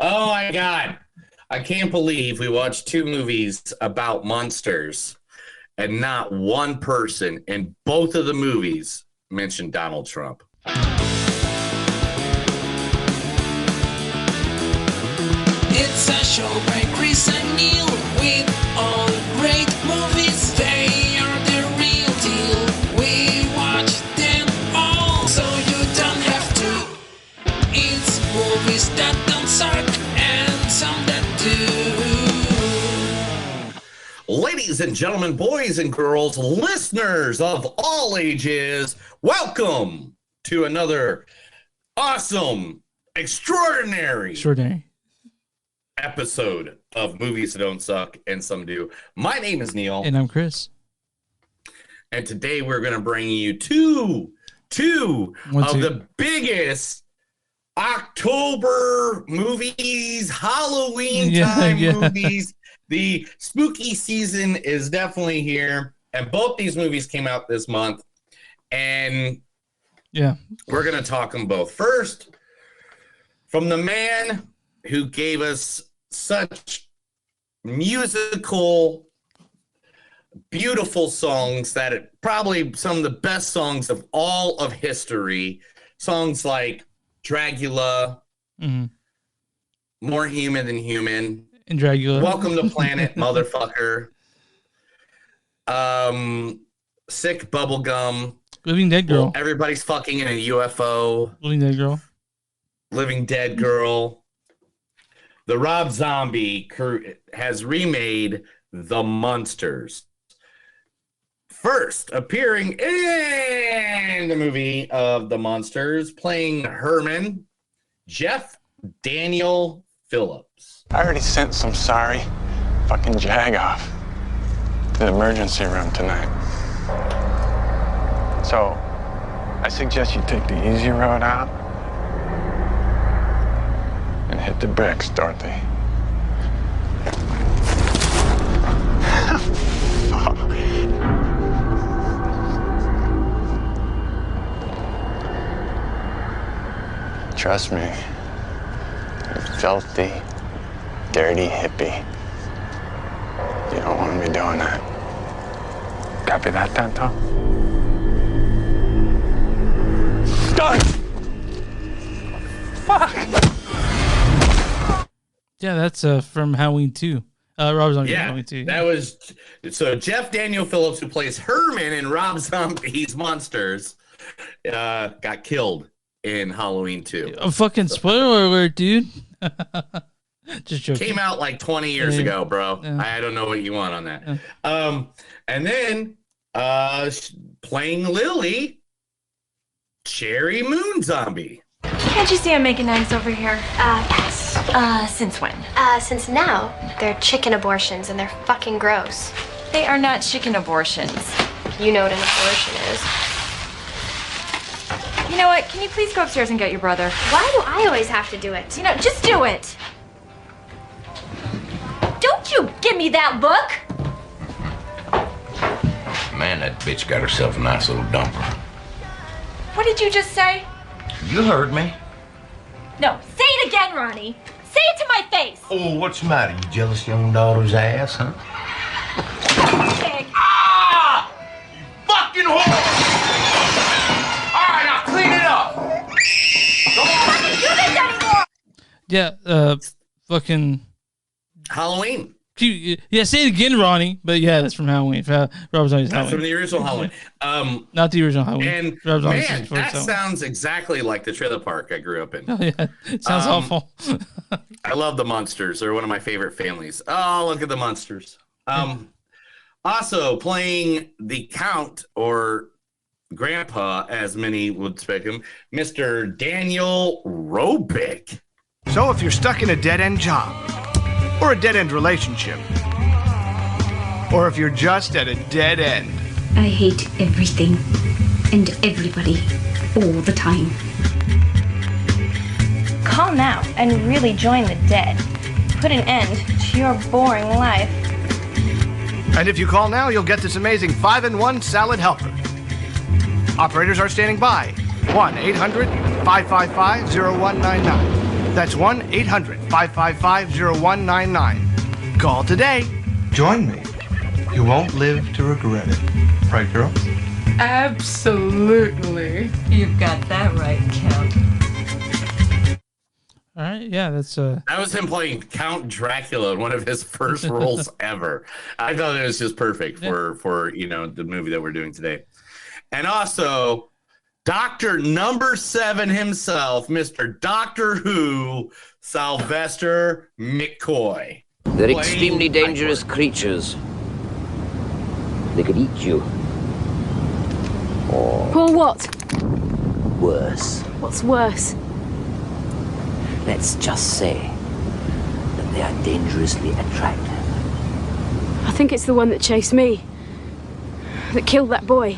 Oh my God. I can't believe we watched two movies about monsters and not one person in both of the movies mentioned Donald Trump. It's a show by Chris and Neil with all great movies. They are the real deal. We watch them all, so you don't have to. It's movies that don't suck and some that do. Ladies and gentlemen, boys and girls, listeners of all ages, welcome to another awesome, extraordinary episode of Movies That Don't Suck and Some Do. My name is Neil. And I'm Chris. And today we're going to bring you two of the biggest October movies, Halloween time movies. The spooky season is definitely here. And both these movies came out this month. And we're going to talk them both. First, from the man who gave us such musical, beautiful songs that it probably some of the best songs of all of history. Songs like Dragula, More Human Than Human, and Dragula, Welcome to Planet, Motherfucker, Sick Bubblegum, Living Dead Girl, Everybody's Fucking in a UFO, Living Dead Girl, Living Dead Girl. The Rob Zombie crew has remade The Munsters. First appearing in the movie of The Munsters, playing Herman, Jeff Daniel Phillips. I already sent some sorry fucking jag off to the emergency room tonight. So, I suggest you take the easy road out and hit the bricks, Dorothy. Trust me, you filthy, dirty hippie. You don't want to be doing that. Copy that, Tonto? Done! Fuck! Yeah, that's from Halloween 2. Rob Zombie Halloween 2. That was so Jeff Daniel Phillips, who plays Herman in Rob Zombie's Monsters, got killed in Halloween 2. A fucking spoiler alert, dude. Just joking. Came out like 20 years ago, bro. Yeah. I don't know what you want on that. And then playing Lily, Cherry Moon Zombie. Can't you see I'm making eggs over here? Yes. Since when? Since now. They're chicken abortions and they're fucking gross. They are not chicken abortions. You know what an abortion is. You know what? Can you please go upstairs and get your brother? Why do I always have to do it? You know, just do it. Don't you give me that look. Man, that bitch got herself a nice little dumper. What did you just say? You heard me. No, say it again, Ronnie. Say it to my face. Oh, what's the matter? You jealous of your own daughter's ass, huh? Pig. Ah! You fucking whore! All right, now clean it up. Come on. I can't do this anymore. Yeah, fucking Halloween. Yeah, say it again, Ronnie. But yeah, that's from Halloween. Rob Zombie's That's Halloween. from the original Halloween. Not the original Halloween. And Rob Zombie's man, first that Halloween. sounds exactly like the trailer park I grew up in. Oh, yeah, it sounds awful. I love the Munsters. They're one of my favorite families. Oh, look at the Munsters. Also playing the Count, or Grandpa, as many would spec him, Mr. Daniel Robick. So if you're stuck in a dead-end job, or a dead-end relationship, or if you're just at a dead end, I hate everything and everybody all the time. Call now and really join the dead. Put an end to your boring life. and if you call now, you'll get this amazing 5-in-1 salad helper. Operators are standing by. 1-800-555-0199. That's 1-800-555-0199. Call today. Join me. You won't live to regret it. Right, girls? Absolutely. You've got that right, Count. All right, yeah, that's That was him playing Count Dracula in one of his first roles ever. I thought it was just perfect for the movie that we're doing today. And also, Dr. Number 7 himself, Mr. Doctor Who, Sylvester McCoy. They're extremely dangerous creatures. They could eat you. Or what? Worse. What's worse? Let's just say that they are dangerously attractive. I think it's the one that chased me. That killed that boy.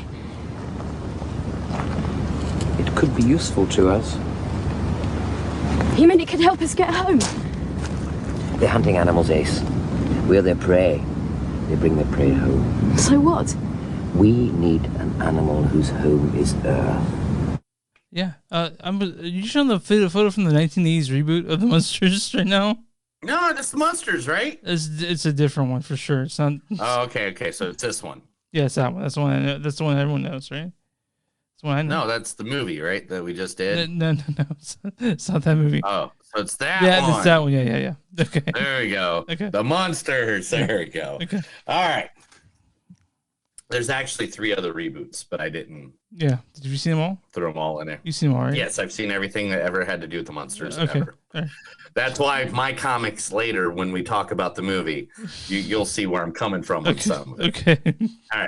It could be useful to us. You mean it could help us get home? They're hunting animals, Ace. We're their prey. They bring their prey home. So what? We need an animal whose home is Earth. yeah. Are you showing the photo from the 1980s reboot of the Munsters right now? No, that's the Munsters, right? It's a different one for sure. It's not. Oh, okay. So it's this one. Yeah, it's that one. That's the one. I know. That's the one everyone knows, right? That's the one I know. No, that's the movie, right? That we just did. No. It's not that movie. Oh, so it's that Yeah, one. it's that one. Yeah. Okay. There we go. Okay. The Munsters. There we go. Okay. All right. There's actually 3 other reboots, but I didn't Yeah. Did you see them all? throw them all in there. You seen them all, right? Yes, I've seen everything that ever had to do with the Munsters. Okay. Ever. All right. That's why my comics later, when we talk about the movie, you'll see where I'm coming from with some. Okay. All right.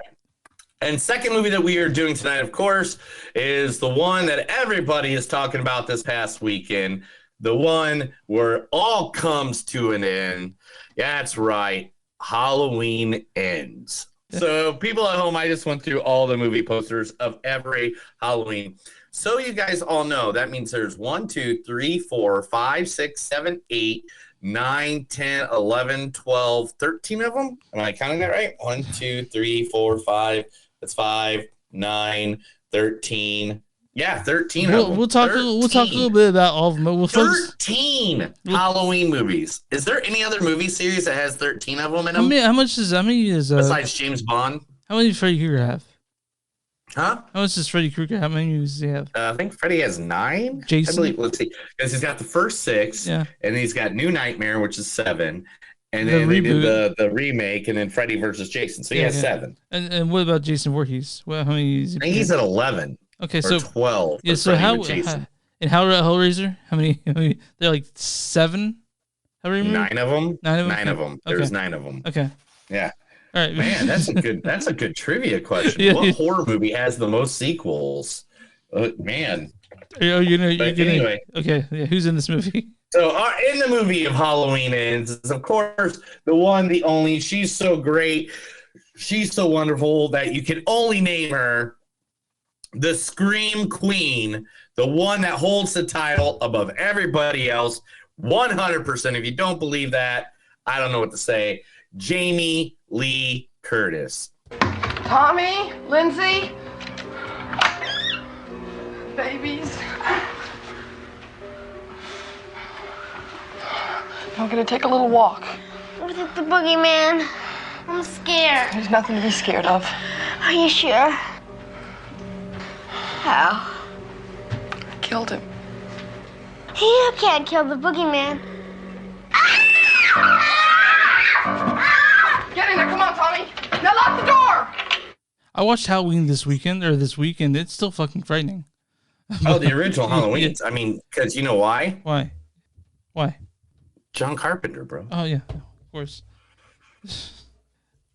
And second movie that we are doing tonight, of course, is the one that everybody is talking about this past weekend. The one where it all comes to an end. That's right. Halloween Ends. So people at home, I just went through all the movie posters of every Halloween. So you guys all know that means there's 1, 2, 3, 4, 5, 6, 7, 8, 9, 10, 11, 12, 13 of them. Am I counting that right? 1, 2, 3, 4, 5. That's 5, 9, 13. Yeah, 13 of them. We'll talk a little bit about all of them. We'll 13 Halloween movies. Is there any other movie series that has 13 of them in them? How many is besides James Bond? How many does Freddy Krueger have? Huh? How much does Freddy Krueger? How many movies does he have? I think Freddy has 9. Jason? I believe. Let's see. Because he's got the first 6. Yeah. And he's got New Nightmare, which is 7. And then they did the remake, and then Freddy versus Jason. So he has 7. And what about Jason Voorhees? Well, how many is he? I think he's at 11. Okay, or so 12. Yeah, so how and how about Hellraiser? How many? They're like 7. How many? 9 of them. 9 of them. 9 of them. Okay. There's 9 of them. Okay. Yeah. All right. Man, that's a good trivia question. Yeah. What horror movie has the most sequels? Man. Anyway. Okay. Yeah. Who's in this movie? So in the movie of Halloween Ends is, of course, the one, the only. She's so great. She's so wonderful that you can only name her the Scream Queen, the one that holds the title above everybody else. 100%. If you don't believe that, I don't know what to say. Jamie Lee Curtis. Tommy, Lindsay, babies. I'm gonna take a little walk. What is the boogeyman? I'm scared. There's nothing to be scared of. Are you sure? How? I killed him. You can't kill the boogeyman. Get in there, come on, Tommy. Now lock the door. I watched Halloween this week, and it's still fucking frightening. Oh, the original Halloween. I mean, because you know why? Why? John Carpenter, bro. Oh yeah, of course.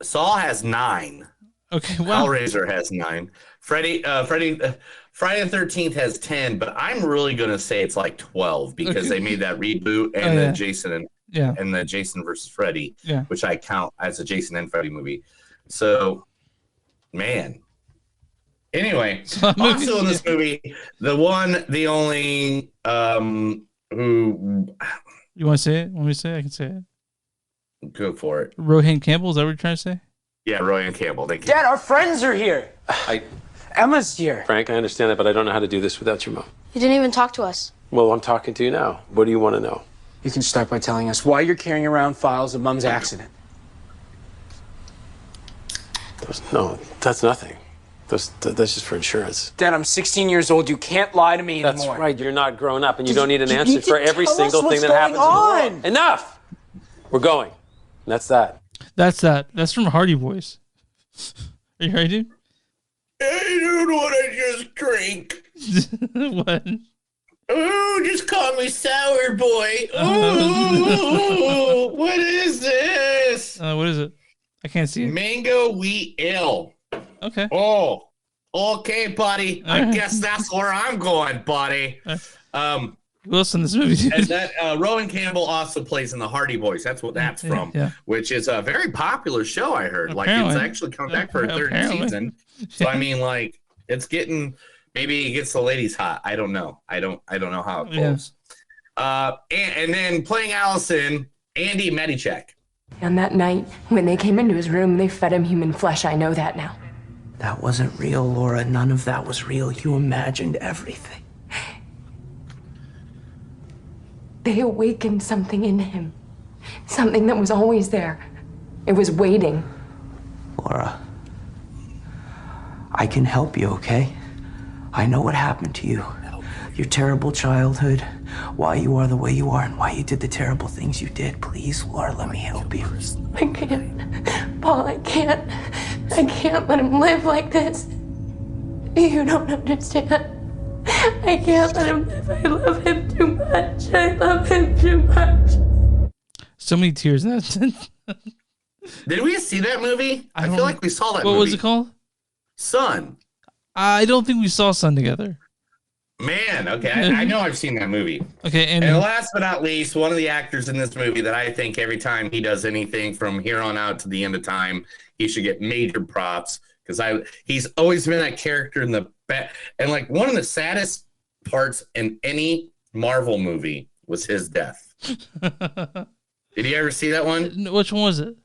Saw has 9. Okay, wow. Hellraiser has 9. Friday the 13th has 10, but I'm really gonna say it's like 12 because they made that reboot and the Jason and the Jason versus Freddy, which I count as a Jason and Freddy movie. So, man. Anyway, also in this movie, the one, the only, who. You want to say it? Want me to say it? I can say it. Go for it. Rohan Campbell, is that what you're trying to say? Yeah, Rohan Campbell. Thank you. Dad, our friends are here. Emma's here. Frank, I understand that, but I don't know how to do this without your mom. You didn't even talk to us. Well, I'm talking to you now. What do you want to know? You can start by telling us why you're carrying around files of Mom's accident. No, that's nothing. That's just for insurance. Dad, I'm 16 years old. You can't lie to me anymore. That's right. You're not grown up, and you don't need an answer for every tell us single thing what's that happens going in the on. world. Enough! We're going. And that's that. That's that. That's from Hardy Boys. Are you ready, dude? Hey, dude, what I just drank. What? Ooh, just call me Sour Boy. Ooh, what is this? What is it? I can't see it. Mango Wheat Ale. Okay. Oh, okay, buddy. I All right. guess that's where I'm going, buddy. Wilson, this movie. Dude. And that Rowan Campbell also plays in the Hardy Boys. That's what that's from. Yeah. Which is a very popular show. I heard. Apparently. Like it's actually come back for a third season. So I mean, like it's getting. Maybe it gets the ladies hot. I don't know. I don't know how it goes. And then playing Allison, Andy Medichek. And that night, when they came into his room, they fed him human flesh. I know that now. That wasn't real, Laura. None of that was real. You imagined everything. They awakened something in him. Something that was always there. It was waiting. Laura, I can help you, okay? I know what happened to you. Your terrible childhood, why you are the way you are, and why you did the terrible things you did. Please, Laura, let me help you. I can't. Paul, I can't. I can't let him live like this. You don't understand. I can't let him live. I love him too much. I love him too much. So many tears in that. Did we see that movie? I feel like we saw that movie. What was it called? Son. I don't think we saw Son together. Man, okay. I know I've seen that movie. Okay, and last but not least, one of the actors in this movie that I think every time he does anything from here on out to the end of time, he should get major props because he's always been that character in the back. And like one of the saddest parts in any Marvel movie was his death. Did you ever see that one? Which one was it?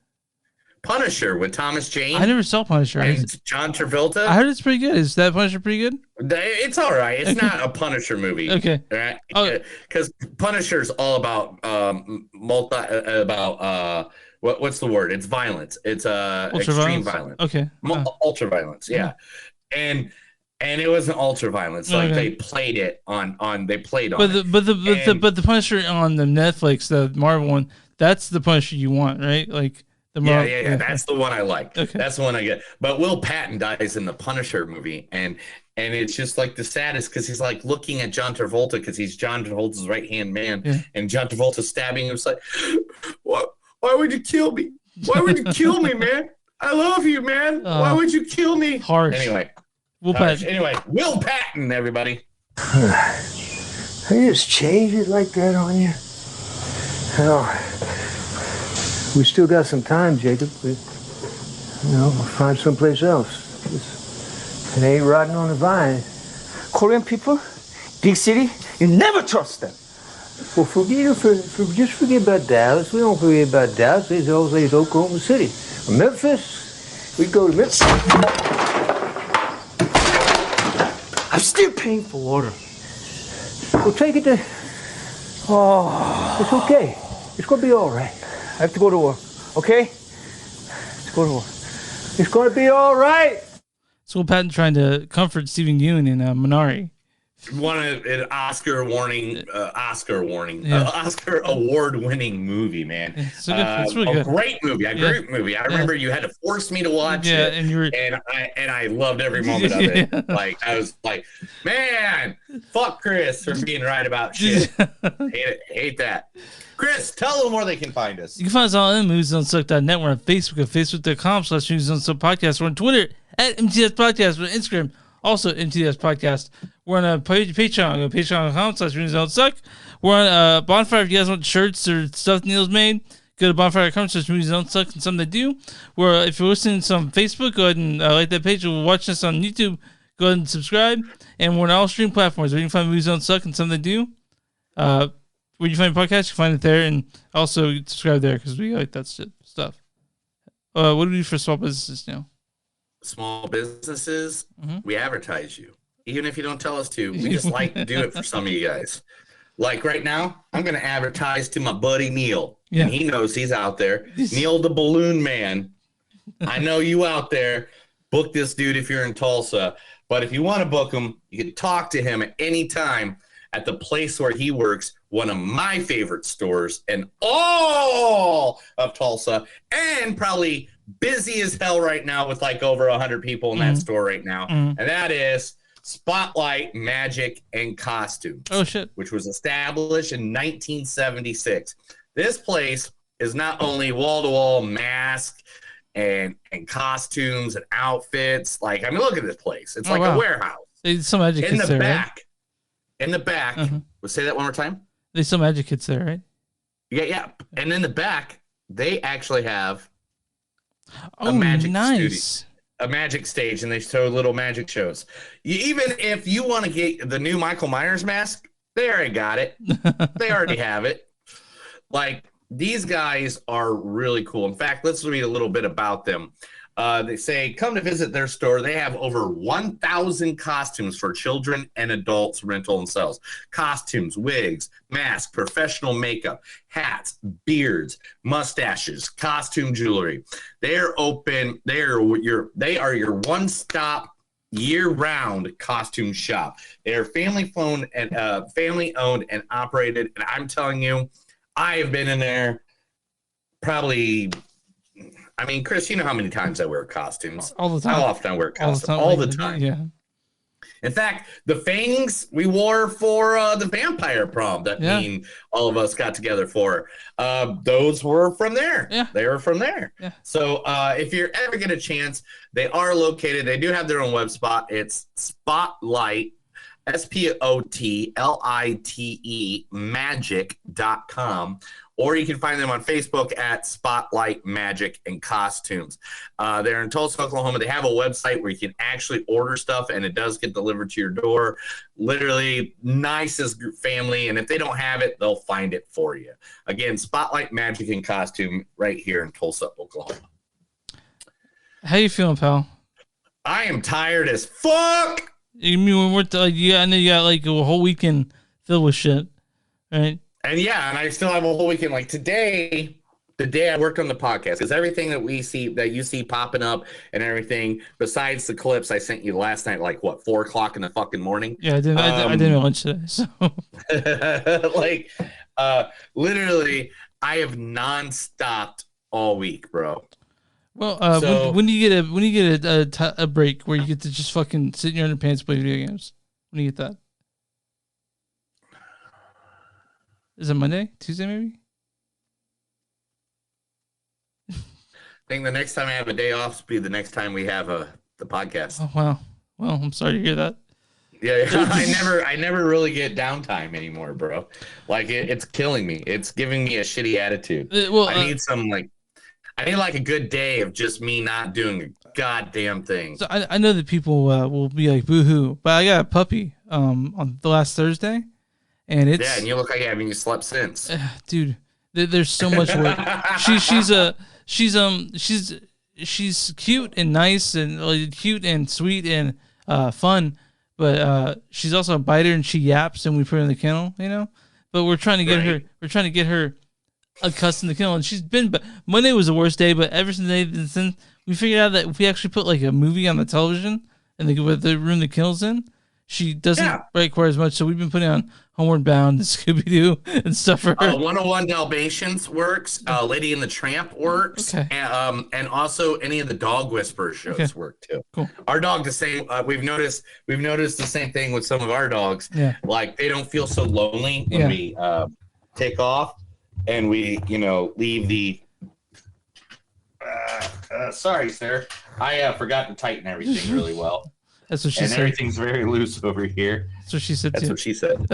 Punisher with Thomas Jane. I never saw Punisher. And John Travolta. I heard it's pretty good. Is that Punisher pretty good? It's all right. It's not a Punisher movie. Okay. Right? Because Punisher's all about what's the word? It's violence. It's extreme violence. Okay. Ultra violence. Yeah. And it wasn't ultra violence. Like they played it on. They played on. But the Punisher on the Netflix, the Marvel one, that's the Punisher you want, right? Like. Yeah. That's the one I like. Okay. That's the one I get. But Will Patton dies in the Punisher movie, and it's just like the saddest because he's like looking at John Travolta because he's John Travolta's right hand man, and John Travolta's stabbing him. It's like, why would you kill me? Why would you kill me, man? I love you, man. Why would you kill me? Harsh. Anyway, Will Patton. Anyway, Will Patton, everybody. They just change it like that on you. Hell. We still got some time, Jacob. We'll find someplace else. It ain't rotting on the vine. Korean people, big city, you never trust them. Well, just forget about Dallas. We don't forget about Dallas. There's always Oklahoma City. Memphis, we go to Memphis. I'm still paying for water. Well, take it to... Oh, it's okay. It's going to be all right. I have to go to work, okay? Let's go to work. It's going to be all right. So Will Patton trying to comfort Stephen Yeun in Minari. Won an Oscar award-winning movie, man. It's really good. A great movie. Great movie. I remember you had to force me to watch it, and I loved every moment of it. Like I was like, man, fuck Chris for being right about shit. Hate that. Chris, tell them where they can find us. You can find us all at moviesdontsuck.net. We're on Facebook at facebook.com/moviesdontsuck. We're on Twitter at MTS Podcast. We're on Instagram, also MTS Podcast. We're on a Patreon. Go to patreon.com/moviesdontsuck. We're on Bonfire. If you guys want shirts or stuff Neil's made, go to bonfire.com/moviesdontsuck and something they do. If you're listening to on Facebook, go ahead and like that page. If you're watching us on YouTube, go ahead and subscribe. And we're on all stream platforms where you can find Movies Don't Suck and something they do. Where you find podcasts, you can find it there, and also subscribe there because we like that stuff. What do we do for small businesses now? Small businesses, we advertise you. even if you don't tell us to. We just like to do it for some of you guys. Like right now, I'm going to advertise to my buddy Neil. Yeah. And he knows he's out there. Neil the Balloon Man. I know you out there. Book this dude if you're in Tulsa. But if you want to book him, you can talk to him at any time at the place where he works, one of my favorite stores in all of Tulsa, and probably busy as hell right now with like over 100 people in that store right now. And that is Spotlight Magic and Costumes. Oh, shit. Which was established in 1976. This place is not only wall-to-wall masks and costumes and outfits. Like, I mean, look at this place. It's like a warehouse. There's some magic in kits the there, back. right? In the back. We'll say that one more time. There's some magic kits there, right? Yeah. And in the back, they actually have Oh, a magic nice. studio, a magic stage, and they show little magic shows. Even if you want to get the new Michael Myers mask, they already got it. They already have it. Like, these guys are really cool. In fact, let's read a little bit about them. They say, come to visit their store. They have over 1,000 costumes for children and adults, rental and sales. Costumes, wigs, masks, professional makeup, hats, beards, mustaches, costume jewelry. They are open. They are your one-stop year-round costume shop. They are family-owned and operated. And I'm telling you, I have been in there probably. I mean, Chris, you know how many times I wear costumes. All the time. How often I wear costumes. All the time. Yeah. In fact, the fangs we wore for the vampire prom that me and all of us got together for, those were from there. Yeah. They were from there. Yeah. So if you ever get a chance, they are located. They do have their own web spot. It's Spotlight, SPOTLITE magic.com. Or you can find them on Facebook at Spotlight Magic and Costumes. They're in Tulsa, Oklahoma. They have a website where you can actually order stuff, and it does get delivered to your door. Literally, nicest family, and if they don't have it, they'll find it for you. Again, Spotlight Magic and Costume right here in Tulsa, Oklahoma. How you feeling, pal? I am tired as fuck. You mean when we're I know you got like a whole weekend filled with shit, right? And I still have a whole weekend. Like today, the day I worked on the podcast, because everything that you see popping up and everything, besides the clips I sent you last night, like what, 4:00 in the fucking morning? Yeah, I didn't have lunch today, so literally, I have non-stopped all week, bro. Well, when do you get a break where you get to just fucking sit in your underpants and play video games? When do you get that? Is it Monday? Tuesday, maybe? I think the next time I have a day off will be the next time we have the podcast. Oh, wow. Well, I'm sorry to hear that. Yeah, I never really get downtime anymore, bro. Like it's killing me. It's giving me a shitty attitude. I need I need like a good day of just me not doing a goddamn thing. So I know that people will be like boo-hoo, but I got a puppy on the last Thursday. And it's and you look like you slept since, dude. There's so much work. She's cute and nice and cute and sweet and fun, but she's also a biter and she yaps and we put her in the kennel, you know. But we're trying to get her accustomed to the kennel, and she's been. But Monday was the worst day, but ever since we figured out that if we actually put like a movie on the television and the room the kennel's in, she doesn't require as much. So we've been putting on Homeward Bound and Scooby-Doo and stuff for her. 101 Dalmatians works. Lady and the Tramp works. Okay. And also any of the Dog Whisperer shows work too. Cool. Our dog the same. We've noticed the same thing with some of our dogs. Yeah. Like they don't feel so lonely when we take off and we leave the. Sorry, sir. I forgot to tighten everything really well. That's what she said. And everything's very loose over here. That's what she said. That's what she said.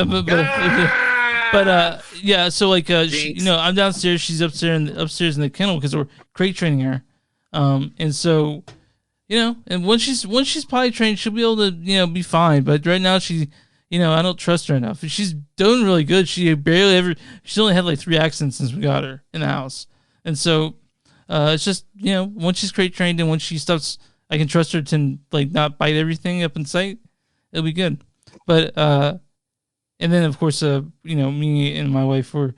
So like I'm downstairs, she's upstairs in the kennel because we're crate training her, and so and once she's potty trained, she'll be able to be fine. But right now she I don't trust her enough. She's doing really good. She's only had like 3 accidents since we got her in the house, and so it's just once she's crate trained and once she stops, I can trust her to like not bite everything up in sight. It'll be good. But and then of course, me and my wife were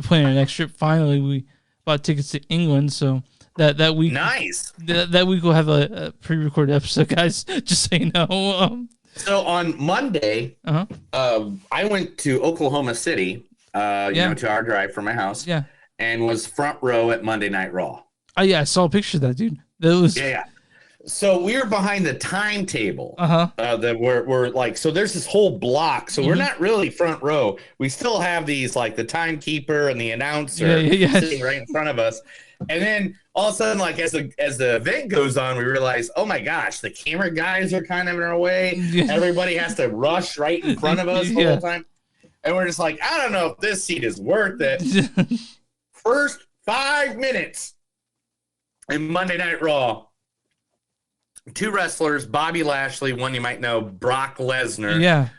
planning our next trip. Finally, we bought tickets to England, so that week, nice. That week we'll have a pre-recorded episode, guys. Just so you know. So on Monday, I went to Oklahoma City, to our drive from my house, and was front row at Monday Night Raw. Oh yeah, I saw a picture of that, dude. That was So we were behind the timetable. That we're like, so there's this whole block. So we're not really front row. We still have these like the timekeeper and the announcer sitting right in front of us. And then all of a sudden, like as the event goes on, we realize, oh my gosh, the camera guys are kind of in our way. Everybody has to rush right in front of us the whole time. And we're just like, I don't know if this seat is worth it. First 5 minutes in Monday Night Raw. 2 wrestlers, Bobby Lashley, one you might know, Brock Lesnar.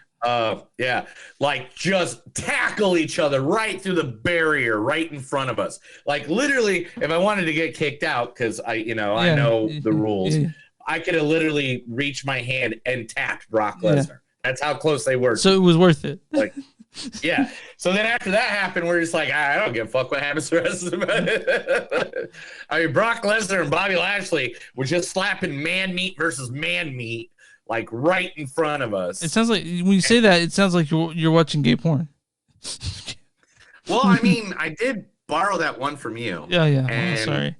Like just tackle each other right through the barrier right in front of us. Like literally, if I wanted to get kicked out, because I know the rules, I could have literally reached my hand and tapped Brock Lesnar. That's how close they were. So it was worth it. Like, So then after that happened, we're just like, I don't give a fuck what happens to the rest of the I mean, Brock Lesnar and Bobby Lashley were just slapping man meat versus man meat, like right in front of us. It sounds like when you say that, it sounds like you're watching gay porn. Well, I mean, I did borrow that one from you. And, sorry.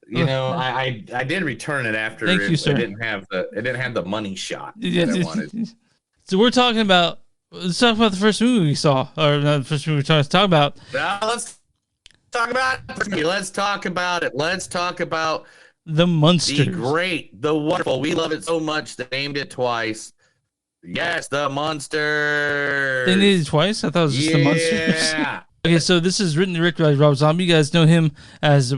You know, I did return it after it didn't have the money shot that I wanted. So let's talk about the first movie we saw, or not the first movie we're trying to talk about. Let's talk about it. Let's talk about the Munsters. The great, the wonderful. We love it so much they named it twice. Yes, the Munsters. They named it twice? I thought it was just the Munsters. Okay, so this is written and directed by Rob Zombie. You guys know him as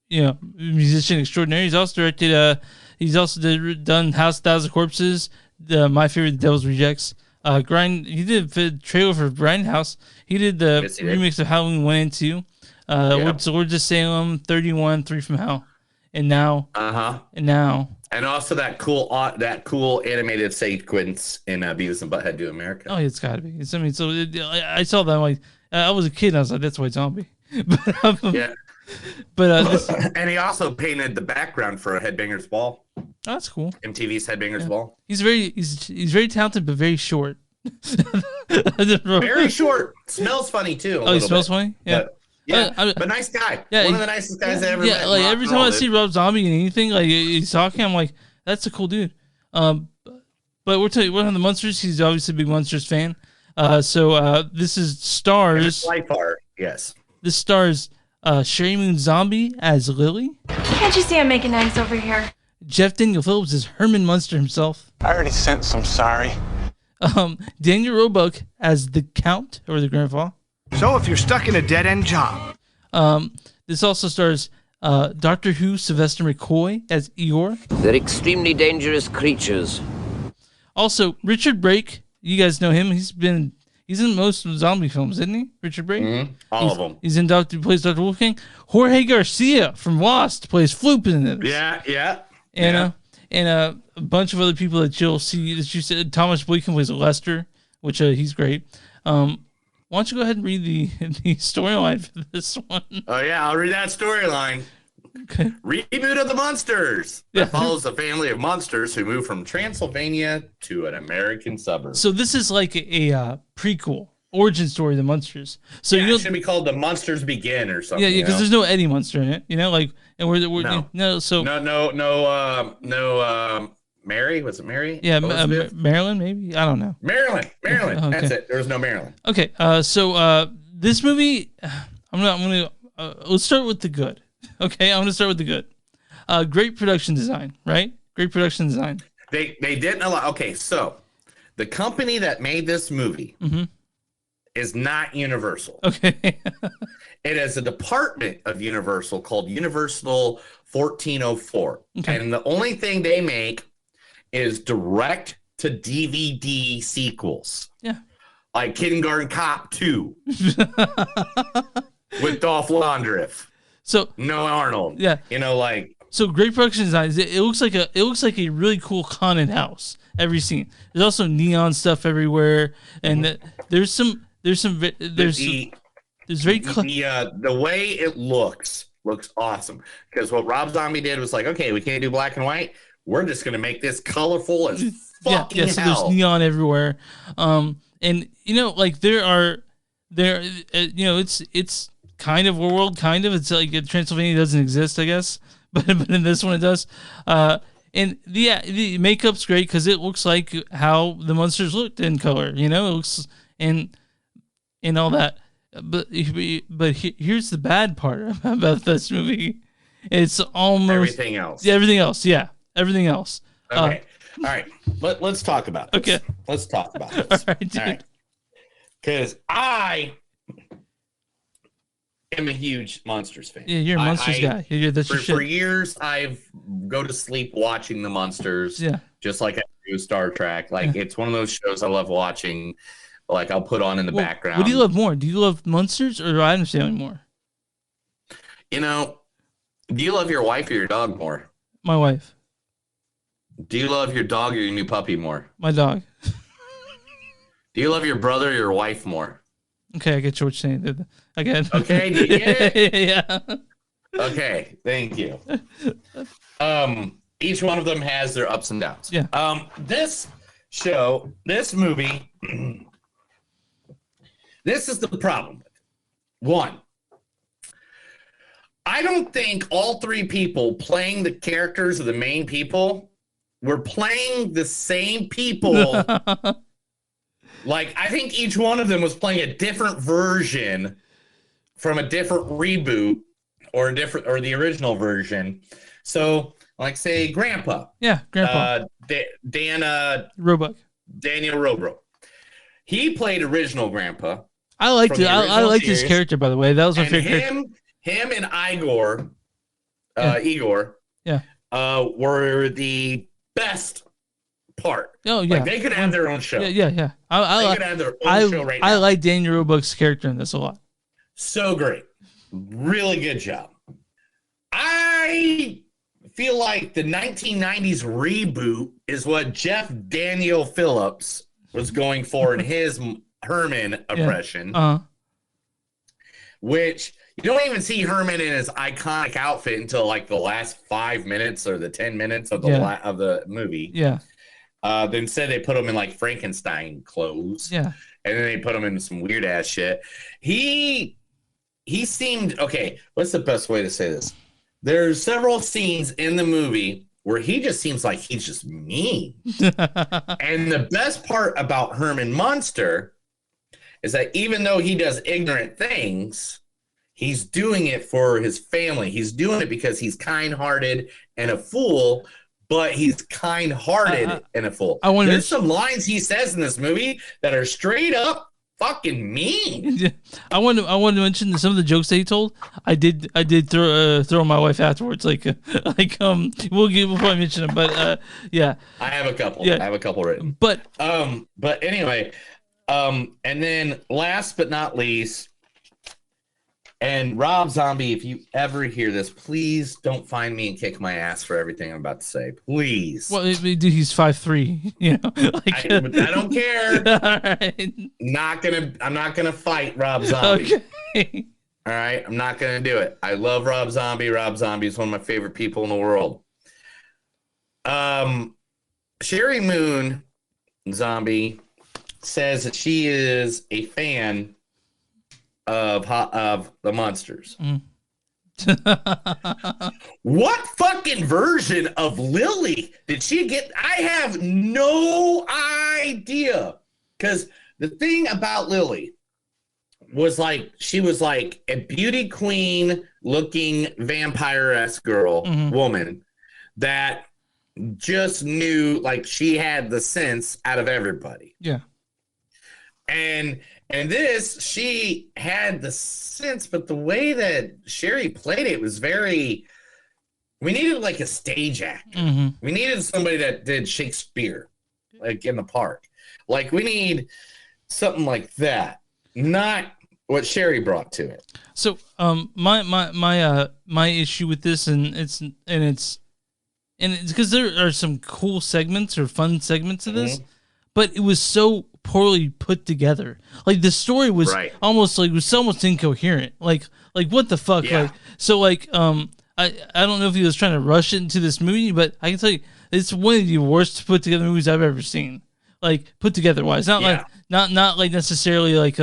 musician extraordinary. He's also directed. He's also done House of Thousand Corpses. My favorite, The Devil's Rejects. He did the trailer for Grindhouse. He did the remix of Halloween 1 and 2. Lords of Salem, 31, 3 from Hell, and now. And also that cool animated sequence in Beavis and Butthead Do America. Oh, it's got to be. I saw that. Like, I was a kid. And I was like, that's White Zombie. But and he also painted the background for Headbangers Ball. Oh, that's cool. MTV's Headbangers Ball. He's very talented, but very short. Very short. Smells funny too. He smells funny. Yeah. But nice guy. Yeah, one of the nicest guys I ever met. Like every time I see Rob Zombie in anything, like he's talking, I'm like, that's a cool dude. But we're on the Munsters. He's obviously a big Munsters fan. So this is stars. Life art. Yes. This stars Sherry Moon Zombie as Lily. Can't you see I'm making eggs over here? Jeff Daniel Phillips is Herman Munster himself. I already sent some sorry. Daniel Roebuck as the Count, or the Grandpa. So if you're stuck in a dead-end job. This also stars Doctor Who Sylvester McCoy as Eeyore. They're extremely dangerous creatures. Also, Richard Brake. You guys know him. He's in most zombie films, isn't he? Richard Brake? Mm-hmm. All of them. He plays Dr. Wolfgang. Jorge Garcia from Lost plays Floop in it. Yeah. And a bunch of other people that you'll see. That you said Thomas Bleekin plays Lester, which he's great. Why don't you go ahead and read the storyline for this one? Oh yeah, I'll read that storyline. Okay. Reboot of the Munsters. That follows a family of monsters who move from Transylvania to an American suburb. So this is like a prequel origin story of the Munsters. So it should be called The Munsters Begin or something. Yeah, because there's no Eddie Munster in it. No. Mary, was it Mary? Yeah, Marilyn, maybe. I don't know. Marilyn. Okay. That's it. There was no Marilyn. Okay. So this movie, let's start with the good. Okay, I'm gonna start with the good. Great production design, right? Great production design. They didn't allow. Okay, so the company that made this movie is not Universal. Okay. It is a department of Universal called Universal 1404, and the only thing they make is direct to DVD sequels. Yeah, like Kindergarten Cop 2 with Dolph Lundgren. So no Arnold. Yeah. So great production design. It looks like a really cool haunted house. Every scene. There's also neon stuff everywhere, and there's very the way it looks awesome, because what Rob Zombie did was like, okay, we can't do black and white. We're just gonna make this colorful as fucking so hell. There's neon everywhere, and like it's kind of a world, kind of. It's like Transylvania doesn't exist, I guess, but in this one it does. And the makeup's great because it looks like how the Munsters looked in color. It looks and all that. But here's the bad part about this movie. It's almost everything else. Yeah, everything else. Yeah, everything else. Okay. All right. Let's talk about this. Okay. Let's talk about this. All right. Because I am a huge Munsters fan. Yeah, you're a Munsters guy. That's your shit. For years, I've go to sleep watching the Munsters. Yeah. Just like I do Star Trek. Like it's one of those shows I love watching. Like I'll put on in the background. What do you love more? Do you love Munsters or Adam's Family more? Do you love your wife or your dog more? My wife. Do you love your dog or your new puppy more? My dog. Do you love your brother or your wife more? Okay, I get what you're saying. Again. Okay, do you get it? Yeah. Okay, thank you. Each one of them has their ups and downs. Yeah. This movie, this is the problem. One, I don't think all three people playing the characters of the main people were playing the same people. Like, I think each one of them was playing a different version from a different reboot or the original version. So, like, say, Grandpa. Yeah, Grandpa. Daniel Roebuck. He played original Grandpa. I liked it. I liked his character, by the way. That was my favorite character. Him and Igor, were the best part. Oh yeah, like they could have their own show. Yeah. I could have their own show right now. I like Daniel Roebuck's character in this a lot. So great, really good job. I feel like the 1990s reboot is what Jeff Daniel Phillips was going for in his Herman impression, which you don't even see Herman in his iconic outfit until like the last 5 minutes or the 10 minutes of the movie. Yeah. Then instead they put him in like Frankenstein clothes. Yeah. And then they put him in some weird ass shit. He seemed okay. What's the best way to say this? There's several scenes in the movie where he just seems like he's just mean. And the best part about Herman Munster is that even though he does ignorant things, he's doing it for his family. He's doing it because he's kind-hearted and a fool, but he's kind-hearted and a fool. There's some lines he says in this movie that are straight up fucking mean. I want to mention some of the jokes that he told. I did throw my wife afterwards. We'll probably mention them, but yeah. I have a couple. Yeah. I have a couple written. But anyway, and then last but not least, and Rob Zombie, if you ever hear this, please don't find me and kick my ass for everything I'm about to say. Please. Well, dude, he's 5'3". I don't care. All right. I'm not gonna fight Rob Zombie. Okay. All right, I'm not gonna do it. I love Rob Zombie. Rob Zombie is one of my favorite people in the world. Sherry Moon Zombie says that she is a fan of the Munsters. What fucking version of Lily did she get? I have no idea. Because the thing about Lily was like, she was like a beauty queen looking vampire-esque woman that just knew, like, she had the sense out of everybody. Yeah. And this, she had the sense, but the way that Sherry played it was very, we needed like a stage actor. Mm-hmm. We needed somebody that did Shakespeare, like in the park. Like we need something like that. Not what Sherry brought to it. So, my issue with this, and it's because there are some cool segments or fun segments of this, but it was so poorly put together. Like the story was almost incoherent. Like what the fuck? Yeah. I don't know if he was trying to rush it into this movie, but I can tell you it's one of the worst put together movies I've ever seen. Like put together wise, not like necessarily like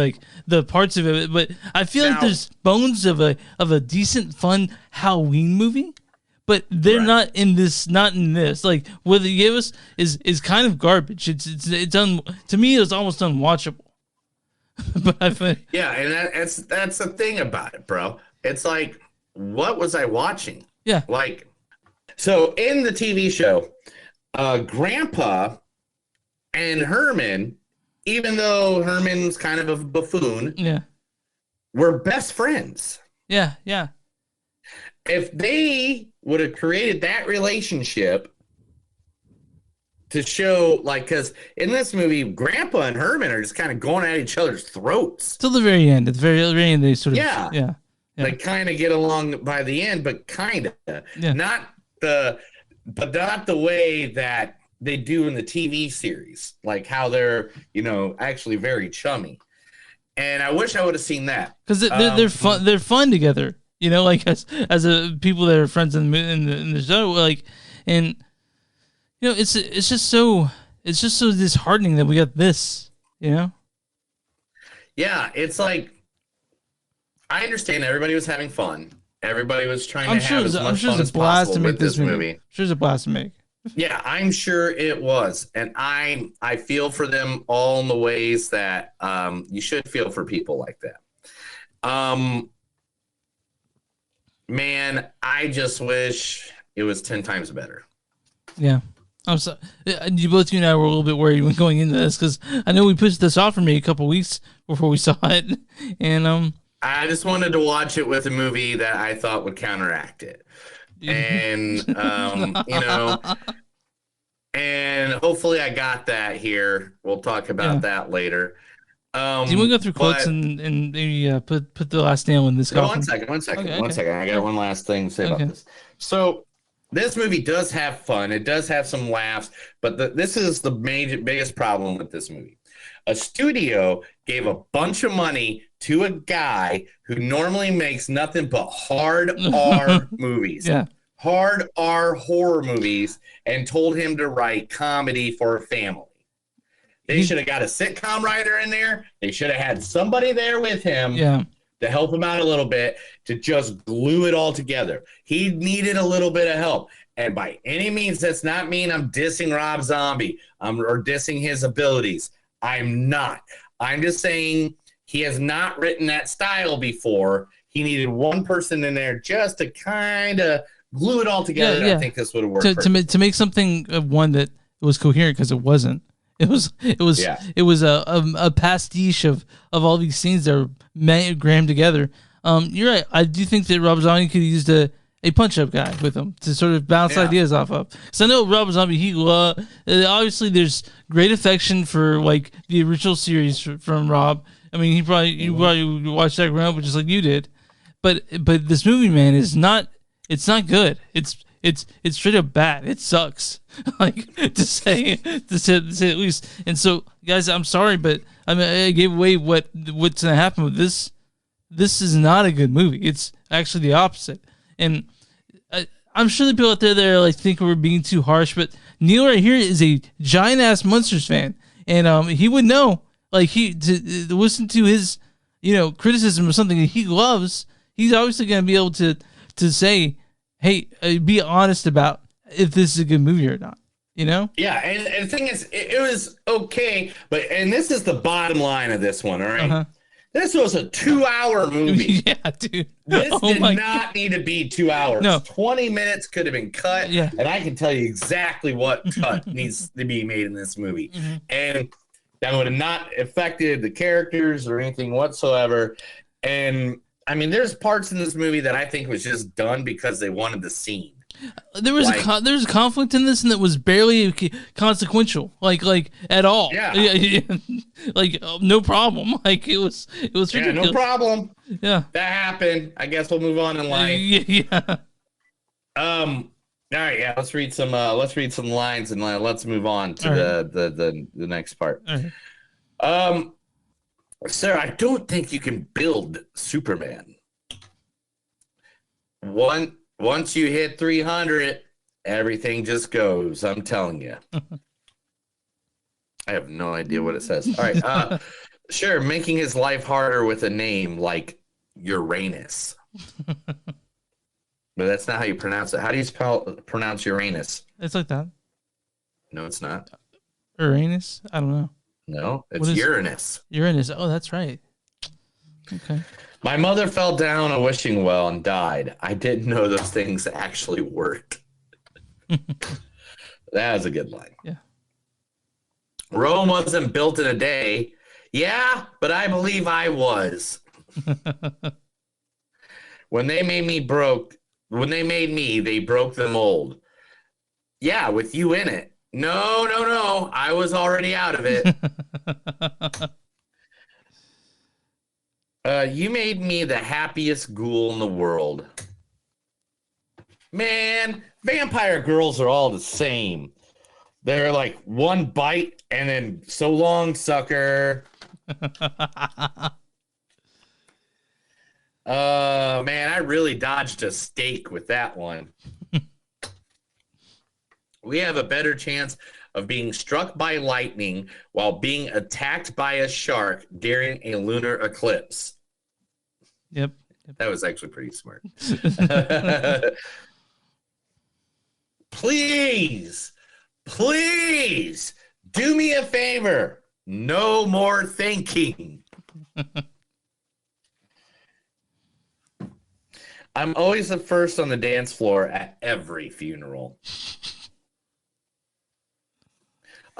the parts of it, but I feel like there's bones of a decent fun Halloween movie, but they're not in this. Like what they gave us is kind of garbage. It's to me it was almost unwatchable. But I feel and that's the thing about it, bro. It's like, what was I watching? Yeah, like so in the TV show, Grandpa and Herman, even though Herman's kind of a buffoon, were best friends. Yeah, yeah. If they would have created that relationship to show, like, because in this movie, Grandpa and Herman are just kind of going at each other's throats. Till the very end. At the very end, they sort of... They kind of get along by the end, but kind of. Yeah. Not the way that they do in the TV series, like how they're, actually very chummy. And I wish I would have seen that because they're fun. They're fun together, like as a people that are friends in the show, like, and it's just so disheartening that we got this, Yeah, it's like I understand everybody was having fun. Everybody was trying to have as much fun as possible with this movie. I'm sure it's a blast to make. Yeah, I'm sure it was. And I feel for them all in the ways that you should feel for people like that. Man, I just wish it was 10 times better. Yeah. I'm sorry. You and I were a little bit worried when going into this because I know we pushed this off for me a couple weeks before we saw it. And I just wanted to watch it with a movie that I thought would counteract it. And, and hopefully I got that here. We'll talk about that later. Do you want to go through quotes and maybe put the last nail in this coffin? One second. I got one last thing to say about this. So this movie does have fun. It does have some laughs, but this is the biggest problem with this movie. A studio gave a bunch of money to a guy who normally makes nothing but hard R movies. Yeah. Hard R horror movies, and told him to write comedy for a family. They should have got a sitcom writer in there. They should have had somebody there with him to help him out a little bit, to just glue it all together. He needed a little bit of help. And by any means, that's not mean I'm dissing Rob Zombie or dissing his abilities. I'm not. I'm just saying he has not written that style before. He needed one person in there just to kind of glue it all together. I think this would have worked to make something of one that was coherent, because it wasn't. It was a pastiche of all these scenes that were crammed together. You're right. I do think that Rob Zombie could have used a punch-up guy with him to sort of bounce ideas off of. So I know Rob Zombie, obviously there's great affection for like the original series from Rob. I mean, you probably watched that growing up, just like you did. But this movie, man, it's not good. It's straight up bad. It sucks. Like to say at least. And so, guys, I'm sorry, but I gave away what's gonna happen with this. This is not a good movie. It's actually the opposite. And I'm sure the people out there that are like think we're being too harsh, but Neil right here is a giant ass Munsters fan, and he would know. Like to listen to his criticism of something that he loves, he's obviously gonna be able to say, hey, be honest about if this is a good movie or not. Yeah, and the thing is, it was okay, and this is the bottom line of this one, all right? Uh-huh. This was a 2-hour movie. Yeah, dude. This did not need to be 2 hours. No. 20 minutes could have been cut, and I can tell you exactly what cut needs to be made in this movie. Mm-hmm. And that would have not affected the characters or anything whatsoever. And, I mean, there's parts in this movie that I think was just done because they wanted the scene. There was there was a conflict in this, and that was barely consequential, like at all. Yeah. Like no problem. Like it was ridiculous. Yeah, no problem. Yeah, that happened. I guess we'll move on in life. Yeah. All right. Yeah. Let's read some lines and let's move on to the next part. Sir, I don't think you can build Superman. Once you hit 300, everything just goes. I'm telling you. I have no idea what it says. All right. Sure, making his life harder with a name like Uranus. But that's not how you pronounce it. How do you pronounce Uranus? It's like that. No, it's not. Uranus? I don't know. No, it's Uranus. Uranus. Oh, that's right. Okay. My mother fell down a wishing well and died. I didn't know those things actually worked. That was a good line. Yeah. Rome wasn't built in a day. Yeah, but I believe I was. When they made me, they broke the mold. Yeah, with you in it. No. I was already out of it. You made me the happiest ghoul in the world. Man, vampire girls are all the same. They're like one bite and then so long, sucker. Man, I really dodged a stake with that one. We have a better chance of being struck by lightning while being attacked by a shark during a lunar eclipse. Yep. That was actually pretty smart. Please do me a favor. No more thinking. I'm always the first on the dance floor at every funeral.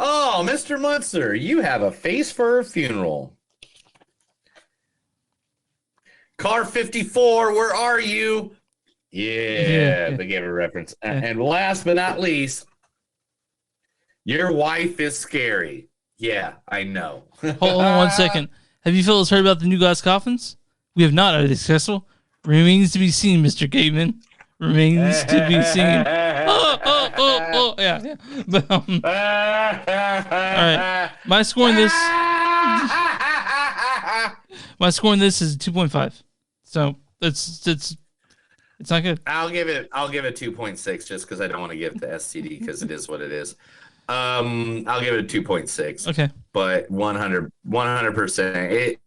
Oh, Mr. Munster, you have a face for a funeral. Car 54, where are you? Yeah, they gave a reference. And last but not least, your wife is scary. Yeah, I know. Hold on 1 second. Have you fellas heard about the new glass coffins? We have not. Are they successful? Remains to be seen, Mr. Gateman. Remains to be seen. Oh. Yeah. But, all right. My score in this is 2.5. So it's not good. I'll give it 2.6 just because I don't want to give it to STD because it is what it is. I'll give it a 2.6. Okay. But 100%.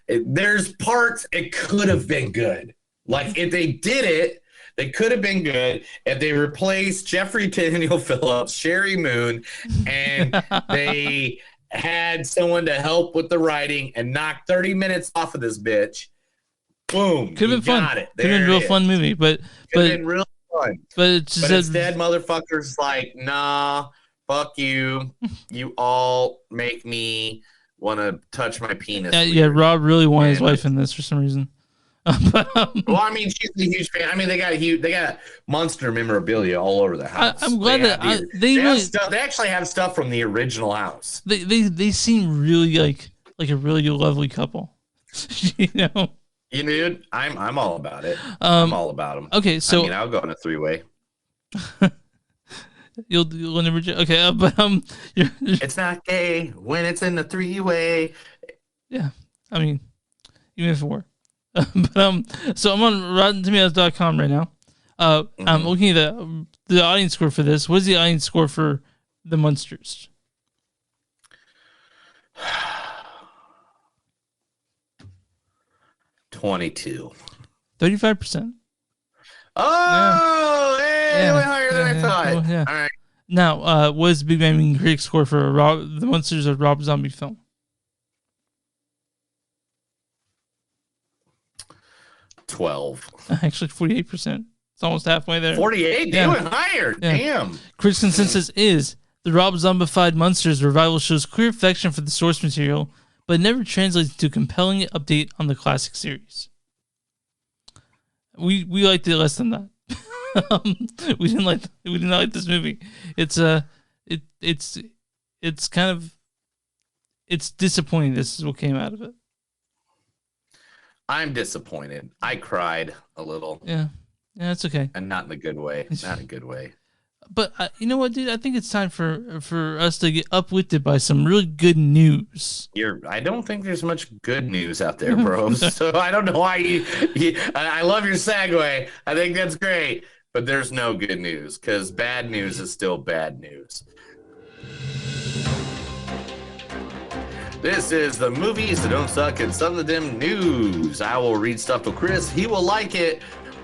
There's parts it could have been good. Like if they did it, they could have been good if they replaced Jeffrey Daniel Phillips, Sherry Moon, and they had someone to help with the writing and knock 30 minutes off of this bitch. Boom. Could have been fun. Got it. Could have been a real fun movie, but could have been real fun. But instead, motherfuckers like, nah, fuck you. You all make me want to touch my penis. Yeah, Rob really wanted his wife in this for some reason. Well, I mean, she's a huge fan. I mean, they got Munster memorabilia all over the house. I'm glad they actually have stuff from the original house. They seem really like a really lovely couple. You know. You dude, I'm all about it. I'm all about them. Okay, so I mean, I'll go in a 3-way. You'll never. Okay, but it's not gay when it's in the 3-way. Yeah, I mean, even if it were. But so I'm on RottenTomatoes.com right now. I'm looking at the audience score for this. What is the audience score for the Munsters? 22. 35%. Oh, hey, it went higher than I thought. Well, yeah. All right. Now, what is the Big Bang Movie critic score for the Munsters of Rob Zombie film? 12. Actually, 48%. It's almost halfway there. 48? Yeah. They went higher. Yeah. Damn. Critics' consensus is the Rob Zombified Munsters revival shows clear affection for the source material, but never translates to a compelling update on the classic series. We liked it less than that. We didn't like this movie. It's kind of disappointing. This is what came out of it. I'm disappointed. I cried a little. Yeah, it's okay. And not in a good way. Not in a good way. But you know what, dude? I think it's time for us to get uplifted by some really good news. I don't think there's much good news out there, bro. So I don't know why I love your segue. I think that's great. But there's no good news because bad news is still bad news. This is the movies that don't suck and some of them news. I will read stuff to Chris. He will like it,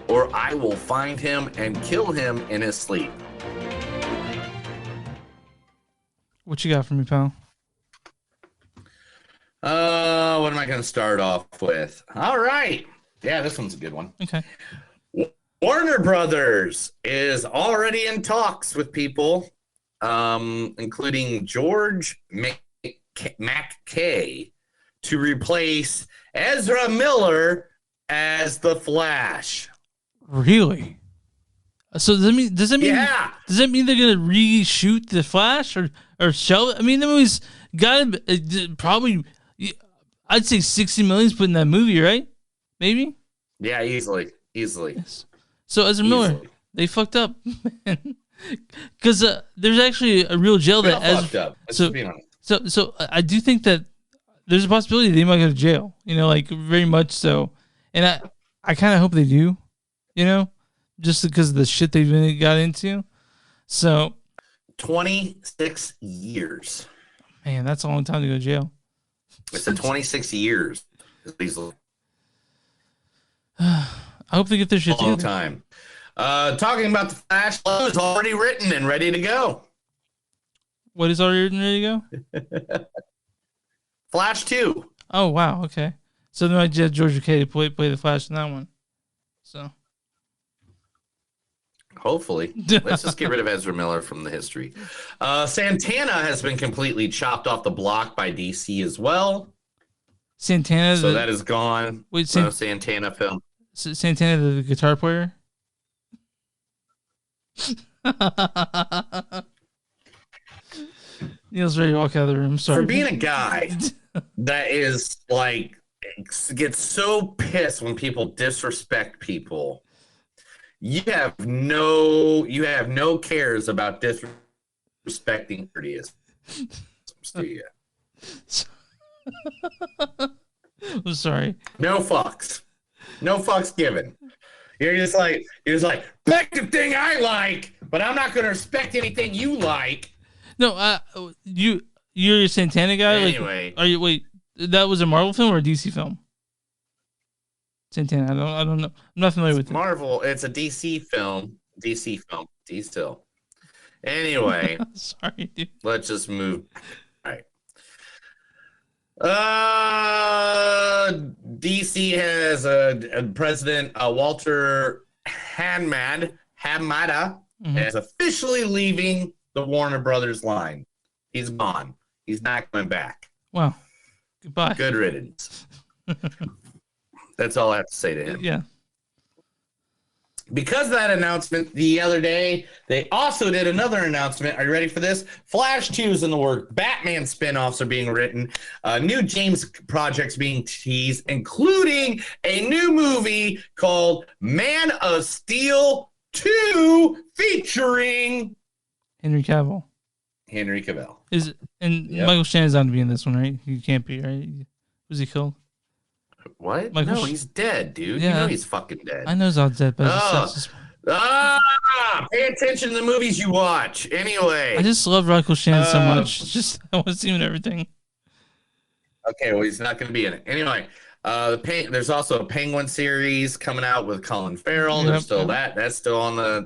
or I will find him and kill him in his sleep. What you got for me, pal? What am I going to start off with? All right. Yeah, this one's a good one. Okay. Warner Brothers is already in talks with people, including George McKay, to replace Ezra Miller as the Flash. Really? So does that mean yeah. Does that mean they're gonna reshoot the Flash or show? I mean, the movie's got probably, I'd say 60 million's put in that movie, right? Maybe. Yeah, easily. Yes. So Ezra Miller, they fucked up, because there's actually a real jail that fucked up. So I do think that there's a possibility they might go to jail. You know, like very much so, and I kind of hope they do. You know, just because of the shit they've got into. So 26 years. Man, that's a long time to go to jail. It's 26 years. I hope they get their shit Long together. time. Talking about the Flash, is already written and ready to go. What is already written and ready to go? Flash 2. Oh, wow. Okay. So they might get George McKay to play the Flash in that one. So hopefully. Let's just get rid of Ezra Miller from the history. Santana has been completely chopped off the block by DC as well. Santana? So that is gone. Wait, no Santana film. Santana, the guitar player? Neil's ready to walk out of the room. Sorry. For being a guy that is like, gets so pissed when people disrespect people, you have no cares about disrespecting courteous. I'm sorry. No fucks given. You're just like respect the thing I like, but I'm not going to respect anything you like. No, you're a Santana guy. Anyway, are you? Wait, that was a Marvel film or a DC film? Santana, I don't know. I'm not familiar with it. Marvel. It's a DC film. DC still. Anyway, sorry, dude. Let's just move. All right. DC has a president, Walter Hamada, is officially leaving the Warner Brothers line. He's gone. He's not coming back. Wow. Goodbye. Good riddance. That's all I have to say to him. Yeah. Because of that announcement the other day, they also did another announcement. Are you ready for this? Flash 2 is in the work. Batman spinoffs are being written. New James projects being teased, including a new movie called Man of Steel 2 featuring Henry Cavill. Is it? And yep. Michael Shannon's on to be in this one, right? He can't be, right? Was he killed? What? No, he's dead, dude. Yeah, you know he's fucking dead. I know he's all dead, but pay attention to the movies you watch. Anyway, I just love Michael Shannon so much. Just I want to see him in everything. Okay, well he's not going to be in it anyway. There's also a Penguin series coming out with Colin Farrell. There's still that's still on the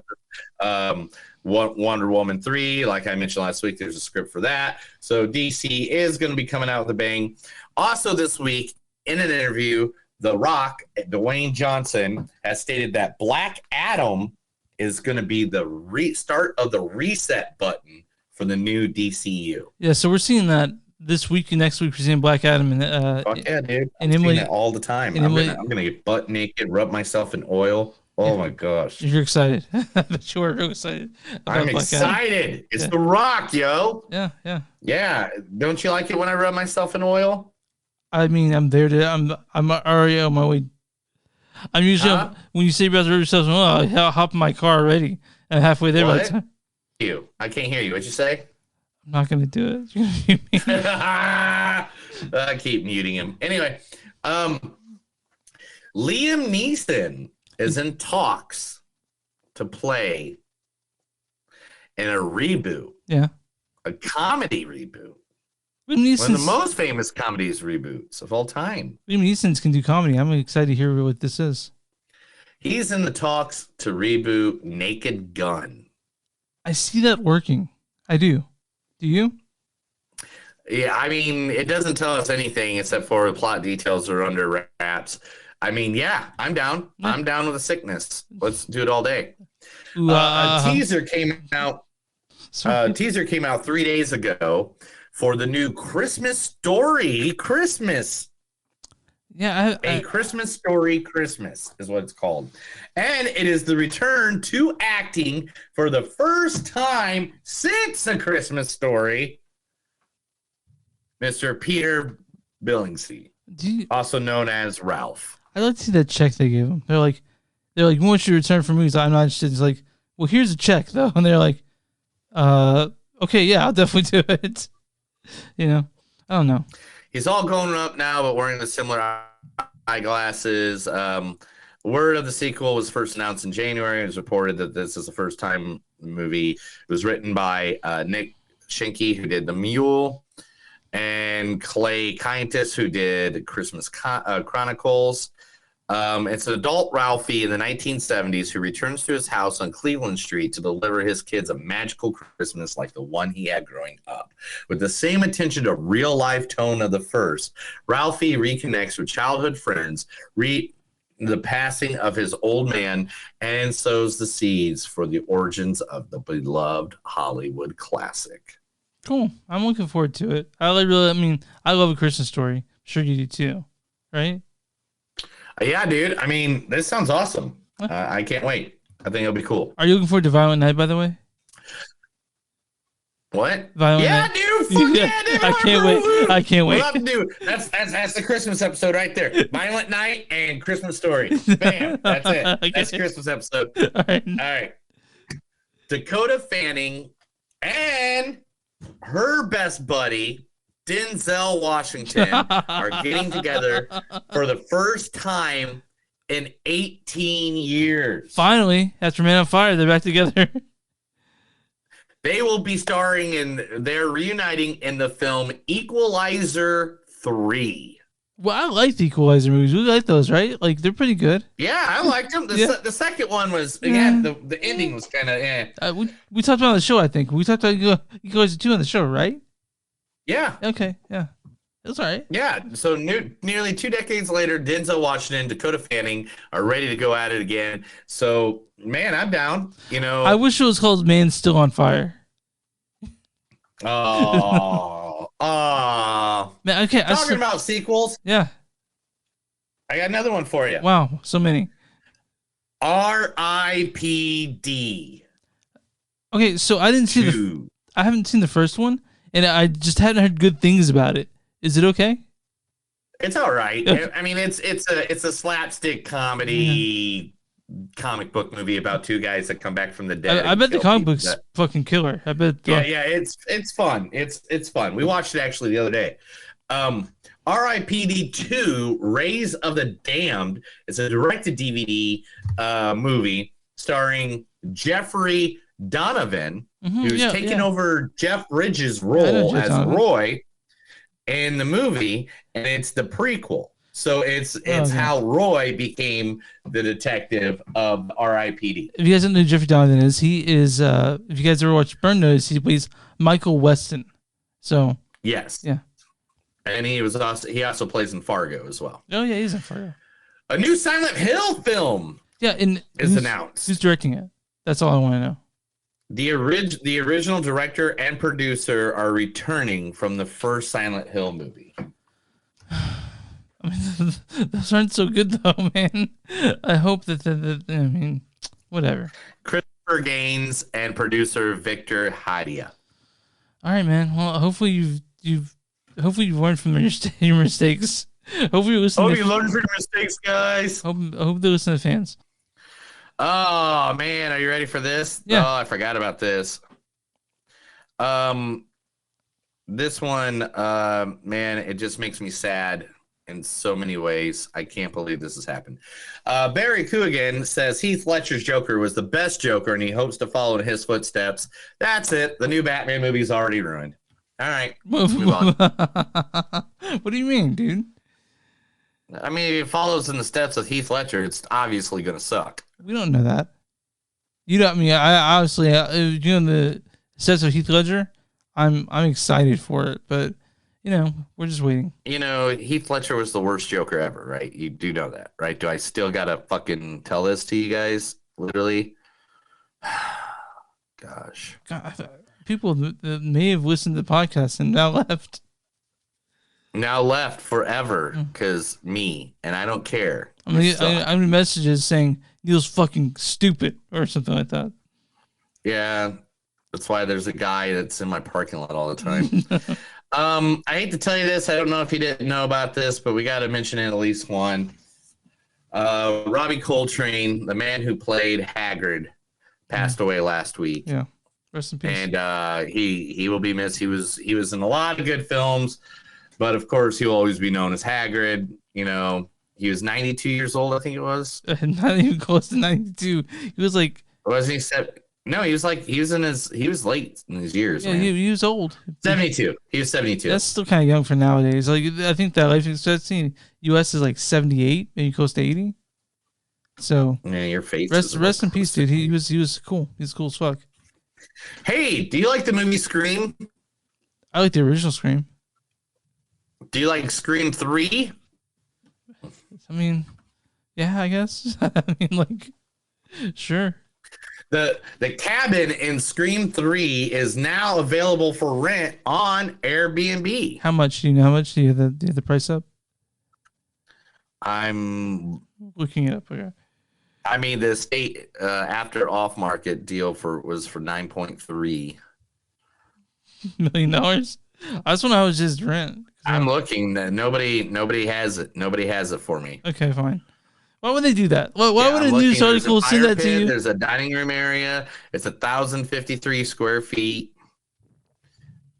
Wonder Woman 3. Like I mentioned last week, there's a script for that. So DC is going to be coming out with a bang. Also this week, in an interview, The Rock, Dwayne Johnson, has stated that Black Adam is going to be the restart of the reset button for the new DCU. Yeah, so we're seeing that this week and next week. We're seeing Black Adam and fuck yeah, dude. And Emily that all the time. I'm gonna get butt naked, rub myself in oil, Oh my gosh. You're excited. I bet you are real excited. I'm excited. It's The Rock, yo. Yeah, yeah. Yeah. Don't you like it when I rub myself in oil? I mean, I'm already on my way. I'm usually when you say about to rub yourself, I hop in my car already. I'm halfway there by the time. I can't hear you. What'd you say? I'm not gonna do it. I keep muting him. Anyway, Liam Neeson is in talks to play in a reboot. Yeah. A comedy reboot. Liam Neeson's, one of the most famous comedies reboots of all time. Liam Neeson can do comedy. I'm excited to hear what this is. He's in the talks to reboot Naked Gun. I see that working. I do. Do you? Yeah, I mean, it doesn't tell us anything except for the plot details are under wraps. I mean, yeah, I'm down. I'm down with the sickness. Let's do it all day. A teaser came out. Teaser came out 3 days ago for the new Christmas Story Christmas. Yeah, A Christmas Story Christmas is what it's called. And it is the return to acting for the first time since A Christmas Story, Mr. Peter Billingsley, also known as Ralph. I'd like to see that check they gave him. They're like, we want you to return for movies. I'm not interested. It's like, well, here's a check though. And they're like, okay, yeah, I'll definitely do it. You know, I don't know. He's all grown up now, but wearing the similar eyeglasses. Word of the sequel was first announced in January. It was reported that this is the first time the movie. It was written by Nick Schenke, who did The Mule, and Clay Kientis, who did Christmas Chronicles. It's an adult Ralphie in the 1970s who returns to his house on Cleveland Street to deliver his kids a magical Christmas like the one he had growing up. With the same attention to real-life tone of the first, Ralphie reconnects with childhood friends, the passing of his old man, and sows the seeds for the origins of the beloved Hollywood classic. Cool. I'm looking forward to it. I love A Christmas Story. I'm sure you do too, right? Yeah, dude. I mean, this sounds awesome. I can't wait. I think it'll be cool. Are you looking forward to Violent Night, by the way? What? Violent yeah, Night. dude. Fuck yeah, dude. I can't wait. I can't wait. We'll have to do. That's the Christmas episode right there. Violent Night and Christmas Story. Bam. That's it. Okay. That's the Christmas episode. All right. All right. Dakota Fanning and her best buddy, Denzel Washington, are getting together for the first time in 18 years. Finally, after Man on Fire, they're back together. They will be they're reuniting in the film Equalizer 3. Well, I like the Equalizer movies. We like those, right? Like, they're pretty good. Yeah, I liked them. The second one was, the ending was kind of, we talked about it on the show, I think. We talked about Equalizer 2 on the show, right? Yeah. Okay, yeah. That's all right. Yeah, so nearly 2 decades later, Denzel Washington, Dakota Fanning are ready to go at it again. So, man, I'm down. You know, I wish it was called Man Still on Fire. Oh, man. Okay, talking about sequels. Yeah, I got another one for you. Wow, so many. R.I.P.D. Okay, so I didn't see I haven't seen the first one, and I just hadn't heard good things about it. Is it okay? It's all right. I mean, it's a slapstick comedy comic book movie about two guys that come back from the dead. I bet the comic book's fucking killer. I bet. Yeah, it's fun. It's fun. We watched it actually the other day. R.I.P.D. 2: Rays of the Damned. It's a direct-to-DVD movie starring Jeffrey Donovan, who's taking over Jeff Bridges' role as Roy in the movie, and it's the prequel. So it's how Roy became the detective of R.I.P.D. If you guys don't know who Jeffrey Donovan is, he is. If you guys ever watched Burn Notice, he plays Michael Weston. So yes, yeah, and he also plays in Fargo as well. Oh yeah, he's in Fargo. A new Silent Hill film, is announced. Who's directing it? That's all I want to know. The original director and producer are returning from the first Silent Hill movie. I mean, those aren't so good though, man. I hope that I mean, whatever. Christopher Gaines and producer Victor Hadia. All right, man. Well, hopefully you've learned from your mistakes. Hopefully you listen. Hope you learned from your mistakes, guys. Hope they listen to fans. Oh man, are you ready for this? Yeah. Oh, I forgot about this. This one, man, it just makes me sad in so many ways. I can't believe this has happened. Barry Coogan says Heath Ledger's Joker was the best Joker, and he hopes to follow in his footsteps. That's it. The new Batman movie is already ruined. All right, move on. What do you mean, dude? I mean, if it follows in the steps of Heath Ledger, it's obviously going to suck. We don't know that. You know, I mean, I obviously, you know, the steps of Heath Ledger. I'm excited for it, but you know, we're just waiting. You know, Heath Ledger was the worst Joker ever, right? You do know that, right? Do I still gotta fucking tell this to you guys? Literally, gosh, God, people that may have listened to the podcast and now left. Now left forever because me, and I don't care. I mean, messages saying Neil's fucking stupid or something like that. Yeah. That's why there's a guy that's in my parking lot all the time. I hate to tell you this. I don't know if you didn't know about this, but we got to mention it at least one. Robbie Coltrane, the man who played Hagrid, passed away last week. Yeah, rest in peace. And he will be missed. He was in a lot of good films, but of course he will always be known as Hagrid. You know, he was 92 years old, I think it was. Not even close to 92. He was like, wasn't he? No, he was late in his years. Yeah, he was old. 72. He was 72. That's still kind of young for nowadays. Like, I think that life expectancy in U.S. is like 78, maybe close to 80. So yeah, your face. Rest in peace, dude. He was cool. He's cool as fuck. Hey, do you like the movie Scream? I like the original Scream. Do you like Scream 3? I mean, yeah, I guess. I mean, like, sure. The cabin in Scream 3 is now available for rent on Airbnb. How much do you know? How much do you have the price up? I'm looking it up. Okay. I mean, the state after off market deal was for $9.3 million. That's when I was just rent. I'm looking. Nobody has it. Nobody has it for me. Okay, fine. Why would they do that? Why would a news article send that to you? There's a dining room area. It's 1,053 square feet.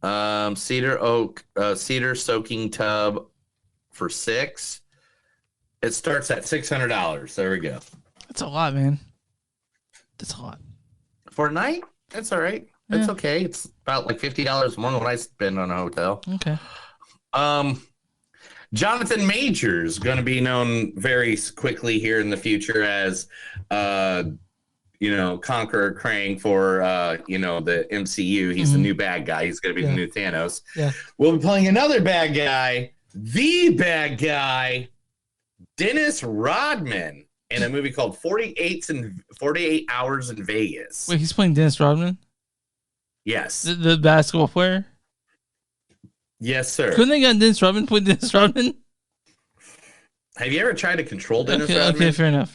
Cedar soaking tub for 6. It starts at $600. There we go. That's a lot, man. That's a lot for a night. That's all right. That's okay. It's about like $50 more than what I spend on a hotel. Okay. Jonathan Majors going to be known very quickly here in the future as, Conqueror Krang for, the MCU. He's the new bad guy. He's going to be the new Thanos. Yeah. We'll be playing another bad guy, the bad guy, Dennis Rodman, in a movie called 48 Hours in Vegas. Wait, he's playing Dennis Rodman? Yes. The basketball player? Yes, sir. Couldn't they get Dennis Rodman play Dennis Rodman? Have you ever tried to control Dennis Rodman? Okay, fair enough.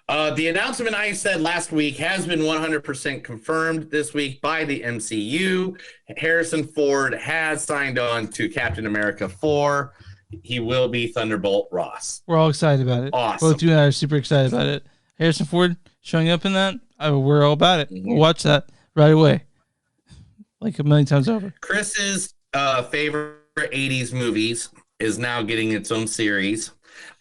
The announcement I said last week has been 100% confirmed this week by the MCU. Harrison Ford has signed on to Captain America 4. He will be Thunderbolt Ross. We're all excited about it. Awesome. Both you and I are super excited about it. Harrison Ford showing up in that, we're all about it. We'll watch that right away. Like a million times over. Chris's favorite 80s movies is now getting its own series.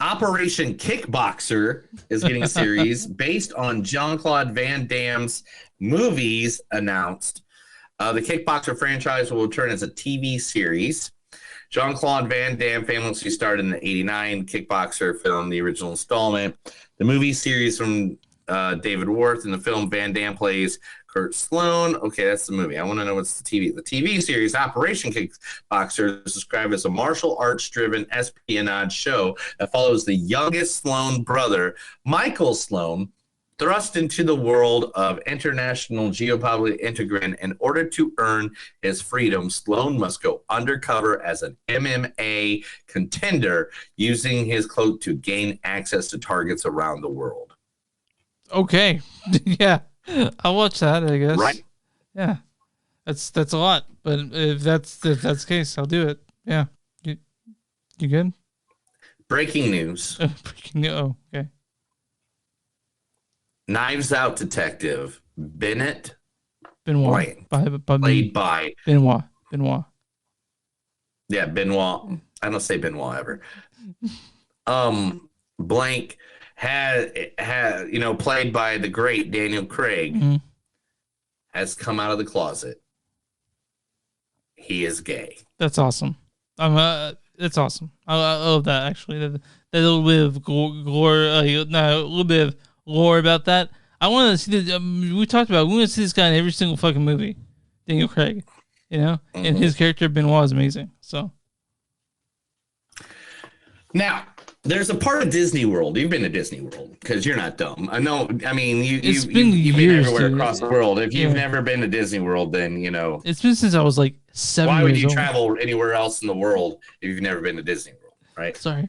Operation Kickboxer is getting a series based on Jean-Claude Van Damme's movies announced. The Kickboxer franchise will return as a TV series. Jean-Claude Van Damme famously starred in the 89 Kickboxer film, the original installment. The movie series from David Worth. In the film, Van Damme plays Kurt Sloan. Okay, that's the movie. I want to know what's the TV. The TV series, Operation Kickboxer, is described as a martial arts-driven espionage show that follows the youngest Sloan brother, Michael Sloan, thrust into the world of international geopolitical integrin. In order to earn his freedom, Sloan must go undercover as an MMA contender, using his cloak to gain access to targets around the world. Okay. Yeah. I'll watch that, I guess. Right. Yeah. That's a lot. But if that's the case, I'll do it. Yeah. You good? Breaking news. Oh, okay. Knives Out detective Bennett Benoit. played by Benoit. Yeah, Benoit. I don't say Benoit ever. Blank had played by the great Daniel Craig, has come out of the closet. He is gay. That's awesome. That's awesome. I love that, actually. That little bit of a little bit of lore about that. I want to see this. We talked about. We want to see this guy in every single fucking movie. Daniel Craig, and his character Benoit is amazing. So now there's a part of Disney World. You've been to Disney World because you're not dumb. I know. I mean, you've been everywhere across the world. If you've never been to Disney World, then it's been since I was like 7 Why years would you old. travel anywhere else in the world if you've never been to Disney World, right? Sorry.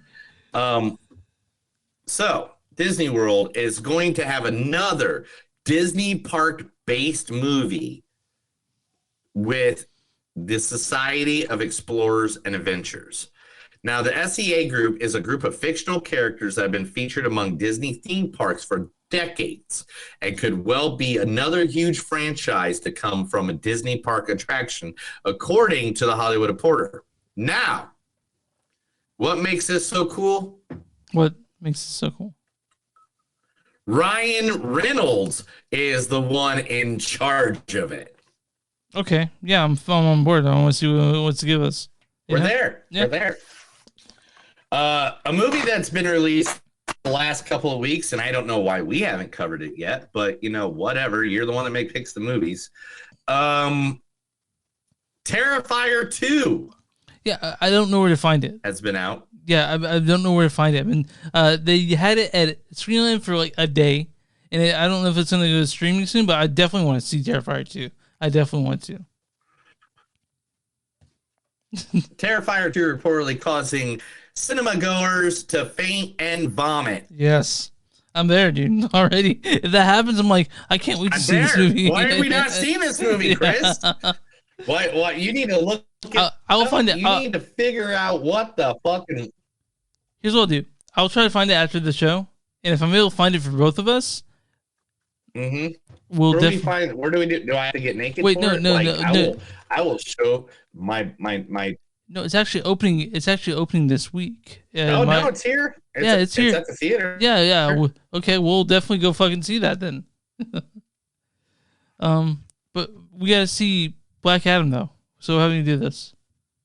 So Disney World is going to have another Disney park-based movie with the Society of Explorers and Adventures. Now, the SEA group is a group of fictional characters that have been featured among Disney theme parks for decades and could well be another huge franchise to come from a Disney park attraction, according to the Hollywood Reporter. Now, what makes this so cool? What makes it so cool? Ryan Reynolds is the one in charge of it. Okay. Yeah, I'm on board. I want to see what he wants to give us. We're there. Yeah. We're there. A movie that's been released the last couple of weeks, and I don't know why we haven't covered it yet, but whatever. You're the one that picks the movies. Terrifier 2. Yeah, I don't know where to find it. Has been out. Yeah, I don't know where to find it. I mean, they had it at Screenland for like a day, and I don't know if it's going to go streaming soon, but I definitely want to see Terrifier 2. I definitely want to. Terrifier 2 reportedly causing cinema goers to faint and vomit. Yes. I'm there, dude, already. If that happens, I'm like, I can't wait to see this movie. Why are we not seeing this movie, Chris? What? You need to look at I'll find it. You need to figure out what the fucking... Here's what I'll do. I'll try to find it after the show, and if I'm able to find it for both of us, we'll definitely... Where do we do? Do I have to get naked? Wait, for no, it? I will show my. No, it's actually opening. It's actually opening this week. No, it's here. It's here. It's at the theater. Yeah. Sure. Okay, we'll definitely go fucking see that then. But we gotta see Black Adam though. So how do you do this?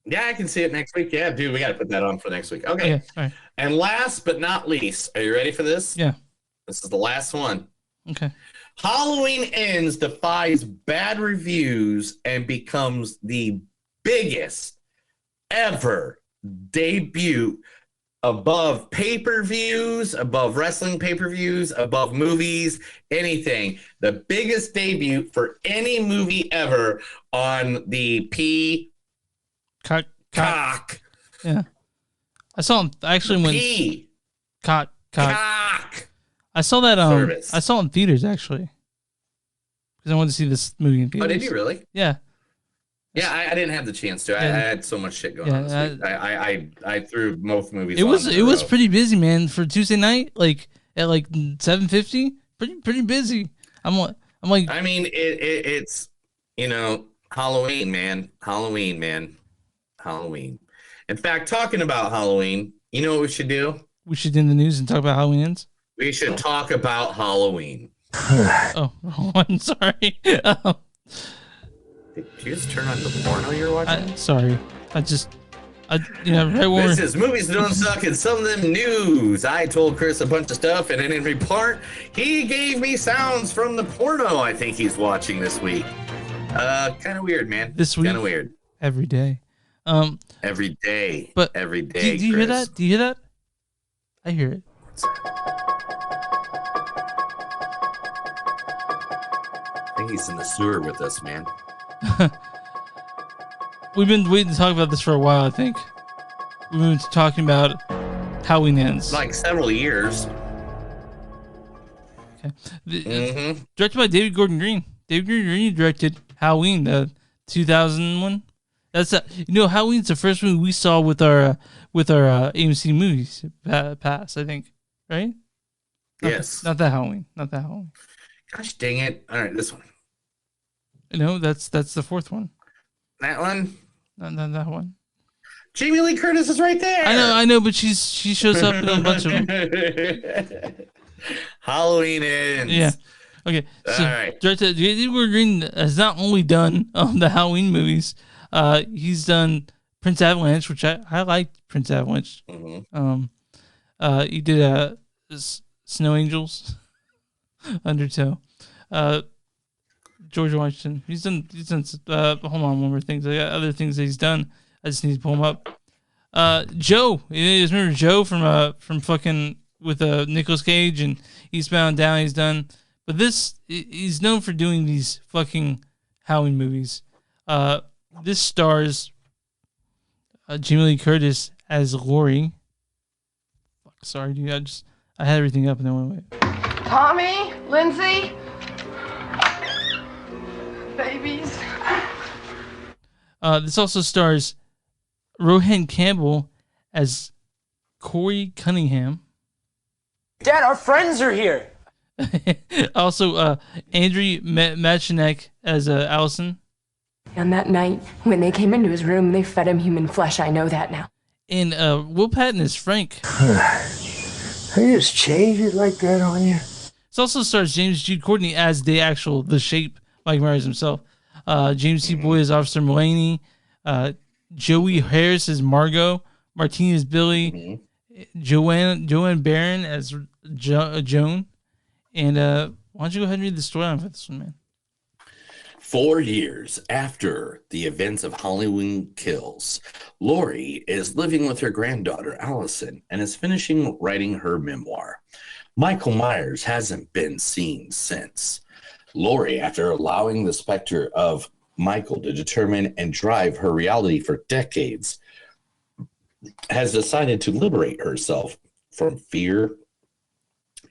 Yeah, I can see it next week. Yeah, dude, we got to put that on for next week. Okay. All right. And last but not least, are you ready for this? Yeah. This is the last one. Okay. Halloween Ends defies bad reviews and becomes the biggest ever debut above pay-per-views, above wrestling pay-per-views, above movies, anything. The biggest debut for any movie ever on the Cock. Yeah. I saw him actually when Cock. I saw that Service. I saw it in theaters actually. Because I wanted to see this movie in theaters. Oh, did you really? Yeah. Yeah, I didn't have the chance to. I had so much shit going on this week. I threw both movies. It was pretty busy, man, for Tuesday night, like at like 7:50. Pretty busy. I'm like. I mean, it's Halloween, man. Halloween. In fact, talking about Halloween, you know what we should do? We should end the news and talk about Halloween Ends. We should talk about Halloween. Oh, I'm sorry. Did you just turn on the porno you're watching? Sorry. Right when this is Movies That Don't Suck and Some of Them News. I told Chris a bunch of stuff, and then in report, he gave me sounds from the porno I think he's watching this week. Kind of weird, man. This week? Kind of weird. Every day. Every day. But every day, do you hear that? Do you hear that? I hear it. think he's in the sewer with us, man. We've been waiting to talk about this for a while, I think. We've been talking about Halloween Ends. Like several years. Okay. Directed by David Gordon Green. David Gordon Green directed Halloween, the 2001. That's Halloween's the first movie we saw with our AMC movies pass, I think, right? Yes. Not that Halloween. Not that Halloween. Gosh dang it! All right, this one. No, that's the fourth one. That one. Not that one. Jamie Lee Curtis is right there. I know, but she shows up in a bunch of them. Halloween Ends. Yeah. Okay. So, all right. Director David Gordon Green has not only done the Halloween movies, he's done Prince Avalanche, which I liked Prince Avalanche. He did Snow Angels, Undertow, George Washington. He's done. Hold on, one more thing. I got other things that he's done. I just need to pull him up. Joe. You guys remember Joe from fucking with Nicolas Cage and Eastbound Down? He's done, but he's known for doing these fucking Halloween movies. This stars Jamie Lee Curtis as Laurie. Fuck, sorry, dude. I had everything up and then went away. Tommy, Lindsay, babies. This also stars Rohan Campbell as Corey Cunningham. Dad, our friends are here. Also, Andrew Machinek as Allison. On that night, when they came into his room, they fed him human flesh. I know that now. And Will Patton is Frank. They just change it like that on you? It also stars James Jude Courtney as the Shape, Mike Myers himself. James C. Boyd as Officer Mulaney. Joey Harris as Margot. Martina as Billy. Joanne Barron as Joan. And why don't you go ahead and read the storyline for this one, man? 4 years after the events of Halloween Kills, Laurie is living with her granddaughter, Allison, and is finishing writing her memoir. Michael Myers hasn't been seen since. Laurie, after allowing the specter of Michael to determine and drive her reality for decades, has decided to liberate herself from fear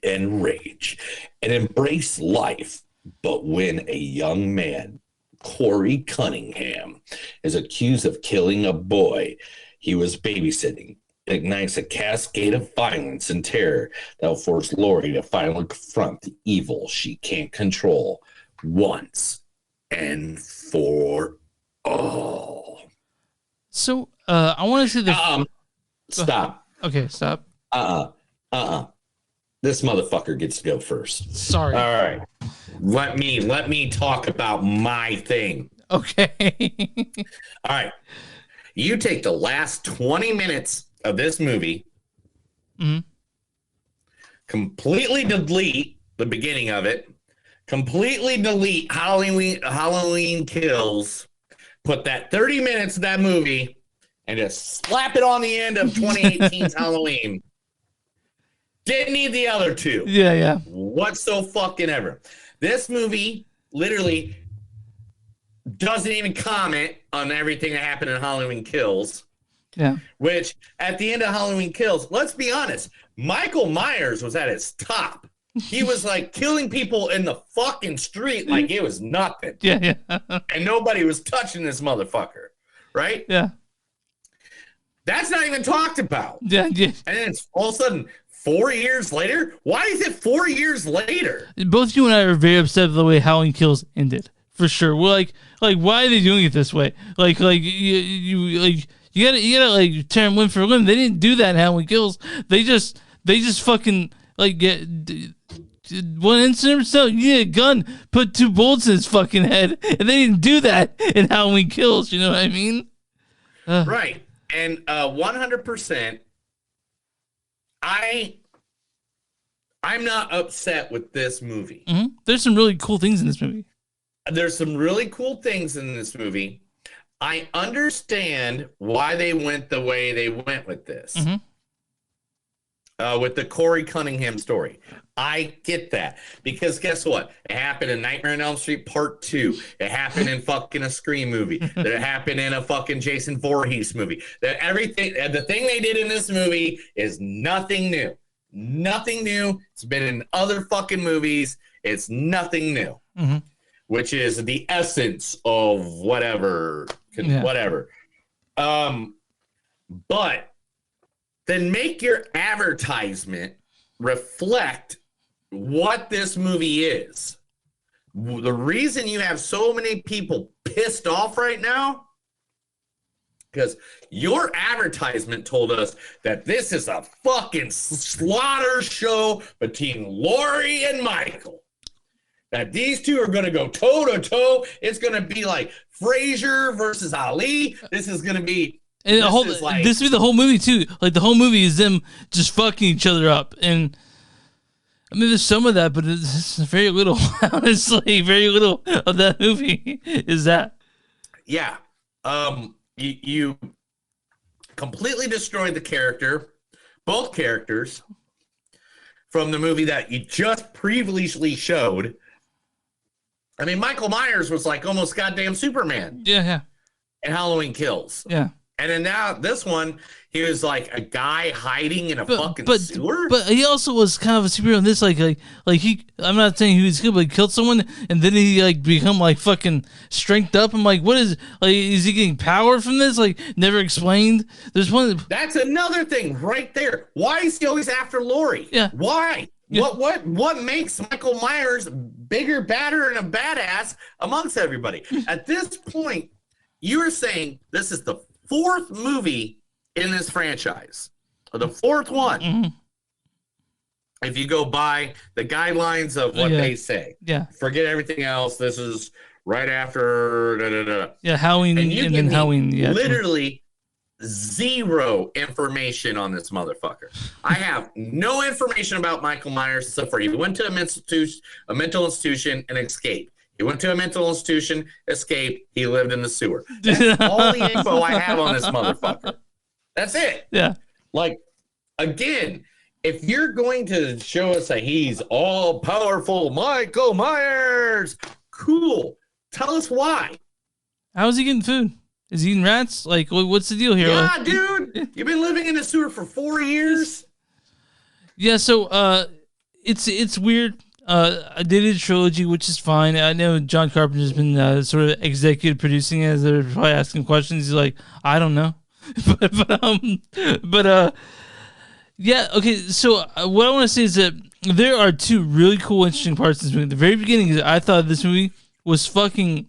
and rage and embrace life. But when a young man, Corey Cunningham, is accused of killing a boy he was babysitting, it ignites a cascade of violence and terror that will force Laurie to finally confront the evil she can't control once and for all. So, I want to say the... Stop. Okay, stop. This motherfucker gets to go first. Sorry. All right. Let me talk about my thing. Okay. All right. You take the last 20 minutes of this movie, completely delete the beginning of it, completely delete Halloween Kills, put that 30 minutes of that movie, and just slap it on the end of 2018's Halloween. Didn't need the other two. Yeah. Whatsoever. This movie literally doesn't even comment on everything that happened in Halloween Kills. Yeah. Which, at the end of Halloween Kills, let's be honest, Michael Myers was at his top. He was like killing people in the fucking street like it was nothing. Yeah. And nobody was touching this motherfucker. Right? Yeah. That's not even talked about. Yeah. And then it's all of a sudden 4 years later? Why is it 4 years later? Both you and I are very upset with the way Halloween Kills ended. For sure. We're like, why are they doing it this way? You gotta like tear them limb for limb. They didn't do that in Halloween Kills. They just fucking get one incident. So you need a gun, put 2 bullets in his fucking head, and they didn't do that in Halloween Kills. You know what I mean? Right. And 100%. I'm not upset with this movie. Mm-hmm. There's some really cool things in this movie. There's some really cool things in this movie. I understand why they went the way they went with this. Mm-hmm. with the Corey Cunningham story. I get that, because guess what? It happened in Nightmare on Elm Street Part 2. It happened in fucking a Scream movie. That it happened in a fucking Jason Voorhees movie. That everything, the thing they did in this movie is nothing new. Nothing new. It's been in other fucking movies. It's nothing new, which is the essence of whatever. Whatever. But then make your advertisement reflect what this movie is. The reason you have so many people pissed off right now, because your advertisement told us that this is a fucking slaughter show between Laurie and Michael. That these two are going to go toe to toe. It's going to be like Frazier versus Ali. This is going to be. And this would be the whole movie too. Like the whole movie is them just fucking each other up. And I mean, there's some of that, but it's very little. Honestly, very little of that movie is that. Yeah, you completely destroyed the character, both characters, from the movie that you just previously showed. I mean, Michael Myers was like almost goddamn Superman. Yeah. And Halloween Kills. Yeah. And then now this one, he was like a guy hiding in a fucking sewer. But he also was kind of a superhero in this, like he. I'm not saying he was good, but he killed someone and then he like become like fucking strengthed up. I'm like, what is like? Is he getting power from this? Like, never explained. There's one. That's another thing right there. Why is he always after Laurie? Yeah. Why? Yeah. What makes Michael Myers bigger, badder, and a badass amongst everybody? At this point, you are saying this is the fourth movie in this franchise, or the fourth one. If you go by the guidelines of what they say, forget everything else. This is right after Halloween, and then Halloween. Literally zero information on this motherfucker. I have no information about Michael Myers except for he went to a mental institution and escaped. He went to a mental institution, escaped, he lived in the sewer. That's all the info I have on this motherfucker. That's it. Yeah. Like, again, if you're going to show us that he's all-powerful Michael Myers, cool. Tell us why. How's he getting food? Is he eating rats? Like, what's the deal here? Yeah, dude. You've been living in the sewer for 4 years. Yeah, so it's weird. I did a trilogy, which is fine. I know John Carpenter's been sort of executive producing it, as they're probably asking questions. He's like, I don't know, yeah. Okay, so what I want to say is that there are two really cool, interesting parts in this movie. The very beginning, I thought this movie was fucking.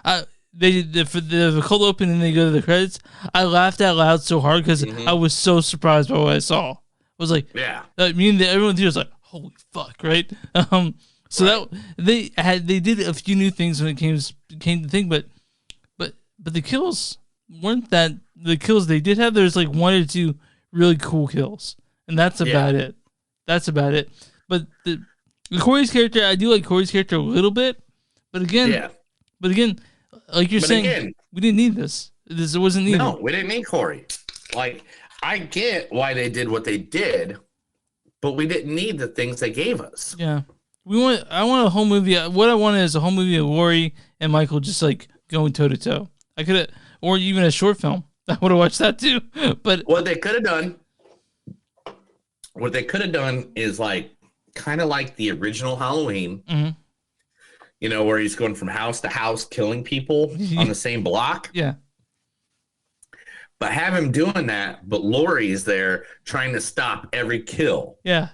For the cold open and they go to the credits, I laughed out loud so hard because I was so surprised by what I saw. I was like, me and everyone here was like, holy fuck, right? So that they did a few new things when it came to thing, but the kills weren't that the kills they did have. There's like one or two really cool kills, and that's about it. That's about it. But the Corey's character, I do like Corey's character a little bit, but again, like you're saying, we didn't need this. This wasn't needed. No, we didn't need Corey. Like, I get why they did what they did, but we didn't need the things they gave us. Yeah. I want a whole movie. What I wanted is a whole movie of Laurie and Michael just like going toe to toe. I could have, or even a short film. I would have watched that too. But what they could have done is like kind of like the original Halloween. You know, where he's going from house to house killing people on the same block. Yeah. But have him doing that, but Laurie's there trying to stop every kill. Yeah.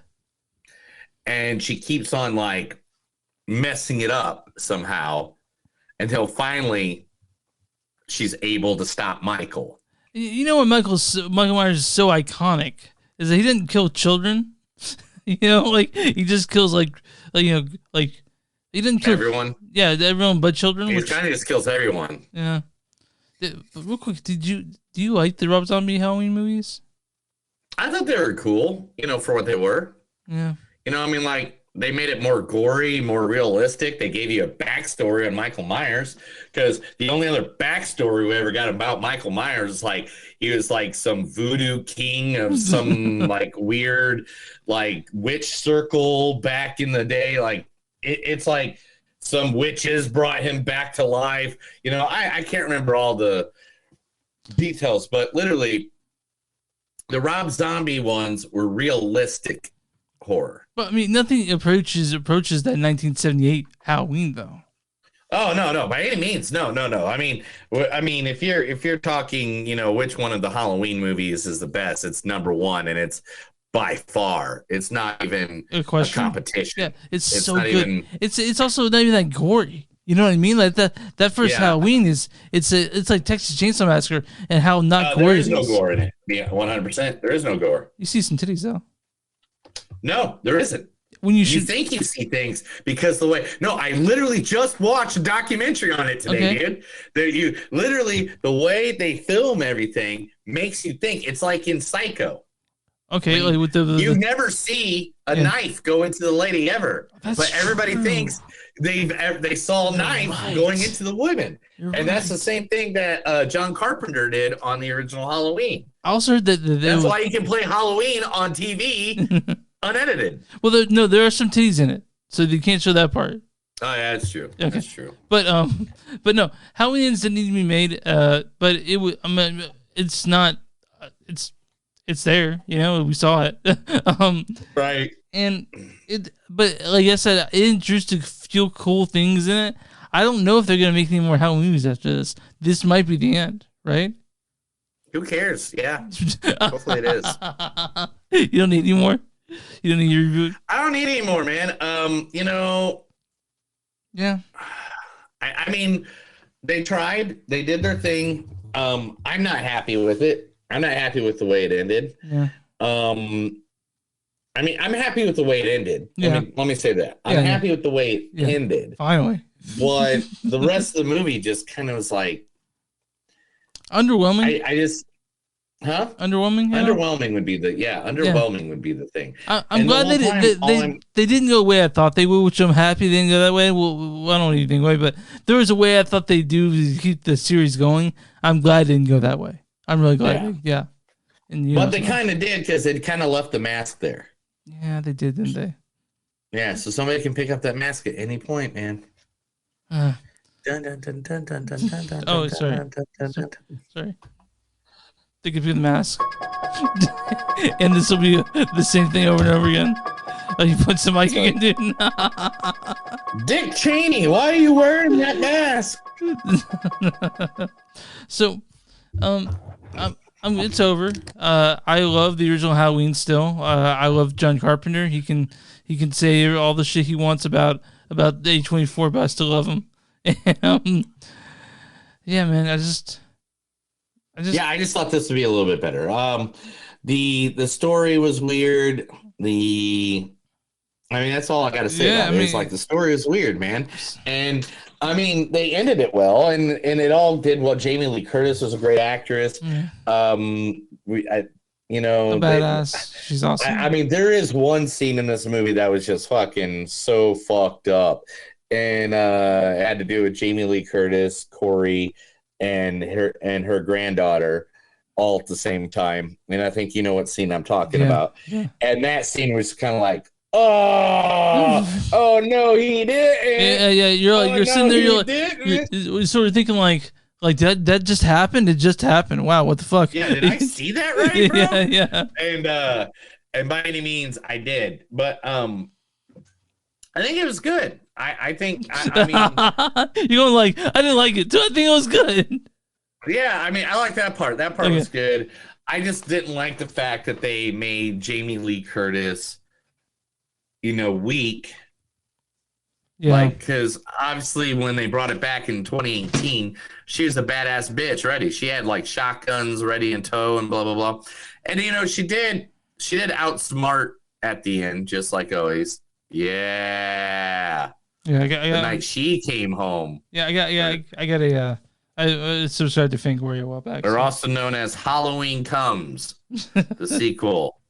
And she keeps on like messing it up somehow until finally she's able to stop Michael. You know what Michael Myers is so iconic is that he didn't kill children. You know, like he just kills like he didn't kill everyone. Yeah, everyone but children. He kind of just kills everyone. Yeah. But real quick, do you like the Rob Zombie Halloween movies? I thought they were cool, you know, for what they were. Yeah. You know, I mean, like they made it more gory, more realistic. They gave you a backstory on Michael Myers, because the only other backstory we ever got about Michael Myers is like he was like some voodoo king of some like weird like witch circle back in the day. Like it's like some witches brought him back to life. You know, I can't remember all the details, but literally the Rob Zombie ones were realistic horror. But I mean, nothing approaches that 1978 Halloween though. Oh no, by any means, no. I mean, if you're talking, you know, which one of the Halloween movies is the best, it's number one, and it's by far. It's not even a competition. Yeah, it's so good. Even, it's also not even that gory. You know what I mean? Like that first Halloween it's like Texas Chainsaw Massacre, and how not gory. There is no gore in it. Yeah, 100%. There is no gore. You see some titties though. No, there isn't. When you think you see things because the way. No, I literally just watched a documentary on it today, dude. The way they film everything makes you think. It's like in Psycho. Okay, like with you never see a knife go into the lady ever, but everybody thinks they saw a knife going into the woman, and that's the same thing that John Carpenter did on the original Halloween. I also heard that that's why you can play Halloween on TV unedited. Well, there are some titties in it, so you can't show that part. Oh yeah, that's true. Okay. That's true. But no, Halloween didn't need to be made. But it was. I mean, it's not. It's there, you know. We saw it, right? And but like I said, it introduced a few cool things in it. I don't know if they're gonna make any more Halloween movies after this. This might be the end, right? Who cares? Yeah, hopefully it is. You don't need any more. You don't need your reboot. I don't need any more, man. You know. Yeah. I mean, they tried. They did their thing. I'm not happy with it. I'm not happy with the way it ended. Yeah. I mean, I'm happy with the way it ended. Yeah. Let me say that. I'm happy with the way it ended. Finally. But the rest of the movie just kind of was like underwhelming. I just underwhelming. Yeah. Underwhelming would be underwhelming would be the thing. I'm glad they didn't go the way I thought they would, which I'm happy they didn't go that way. Well, I don't even think way, but there was a way I thought they do to keep the series going. I'm glad they didn't go that way. I'm really glad. Yeah. But they kind of did, because they kind of left the mask there. Yeah, they did, didn't they? Yeah, so somebody can pick up that mask at any point, man. Oh, sorry. Sorry. They could be the mask. And this will be the same thing over and over again. Oh, you put some mic again, dude. Dick Cheney, why are you wearing that mask? So, it's over. I love the original Halloween still. I love John Carpenter. He can say all the shit he wants about A24, but I still love him. Yeah, man. I just thought this would be a little bit better. The story was weird. That's all I got to say about it. It's like the story is weird, man. And I mean, they ended it well, and it all did well. Jamie Lee Curtis was a great actress. Badass. She's awesome. I mean, there is one scene in this movie that was just fucking so fucked up, and it had to do with Jamie Lee Curtis, Corey, and her granddaughter all at the same time. And I think you know what scene I'm talking about. Yeah. And that scene was kind of like, oh no, he didn't. Yeah. You're sitting there. You're sort of thinking like that just happened. It just happened. Wow, what the fuck? Yeah, did I see that right, bro? Yeah. And by any means, I did. But I think it was good. I think. I mean, you're going like, I didn't like it. I think it was good. Yeah, I mean, I like that part. That part was good. I just didn't like the fact that they made Jamie Lee Curtis, weak. Yeah. Because obviously when they brought it back in 2018, she was a badass bitch ready. She had shotguns ready in tow and blah, blah, blah. And, she did outsmart at the end, just like always. Yeah. Yeah. The night she came home. Yeah. It's so sad to think where you were back. They're also known as Halloween Comes, the sequel.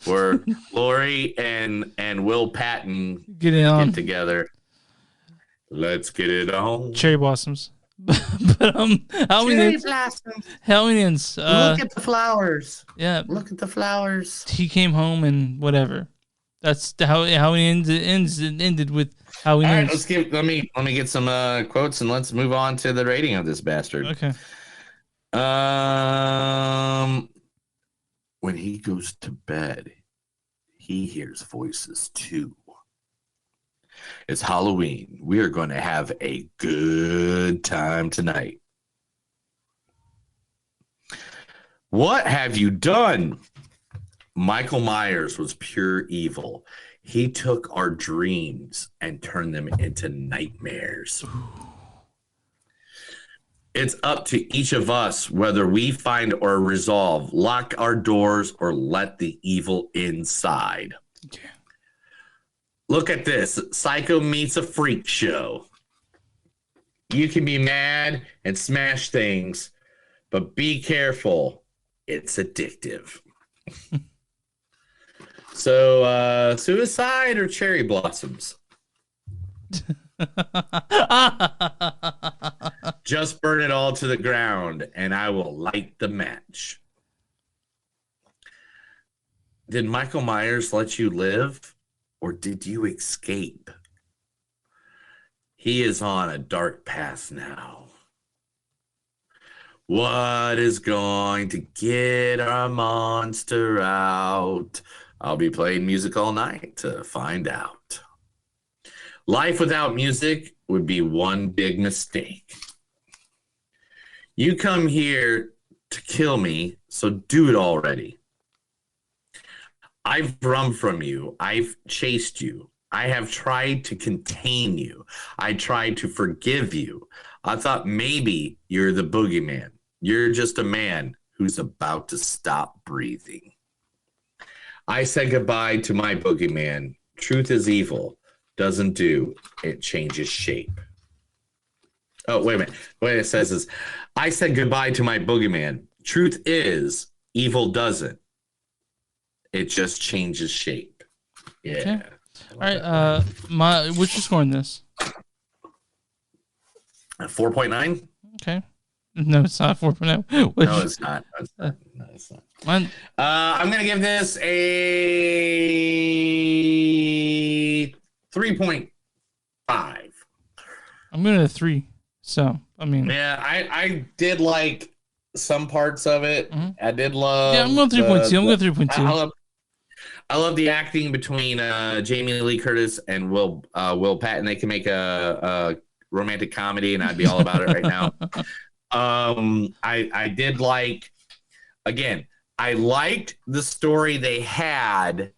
where Lori and Will Patton Get it on. get together. Let's get it on. Cherry blossoms. but Cherry blossoms. Halloween ends. Look at the flowers. Yeah. Look at the flowers. He came home and whatever. That's how it ends. It ended with Halloween All right, ends. let me get some quotes and let's move on to the rating of this bastard. Okay. When he goes to bed, he hears voices too. It's Halloween. We are going to have a good time tonight. What have you done? Michael Myers was pure evil. He took our dreams and turned them into nightmares. It's up to each of us whether we find or resolve, lock our doors, or let the evil inside. Okay. Look at this. Psycho meets a freak show. You can be mad and smash things, but be careful. It's addictive. So, suicide or cherry blossoms? Just burn it all to the ground and I will light the match. Did Michael Myers let you live or did you escape? He is on a dark path now. What is going to get our monster out? I'll be playing music all night to find out. Life without music would be one big mistake. You come here to kill me, so do it already. I've run from you. I've chased you. I have tried to contain you. I tried to forgive you. I thought maybe you're the boogeyman. You're just a man who's about to stop breathing. I said goodbye to my boogeyman. Truth is evil. Doesn't do. It changes shape. Oh, wait a minute. What it says is, I said goodbye to my boogeyman. Truth is, evil doesn't. It just changes shape. Yeah. Okay. All right. What's your score in this? 4.9. Okay. No, it's not 4.0. No, it's not. No, it's not. I'm going to give this a 3.5. I'm going to 3. So, I mean. Yeah, I did like some parts of it. Mm-hmm. I did love. Yeah, I'm going 3.2. I'm going 3.2. I love the acting between Jamie Lee Curtis and Will Patton. They can make a romantic comedy, and I'd be all about it right now. I did like, again, I liked the story they had,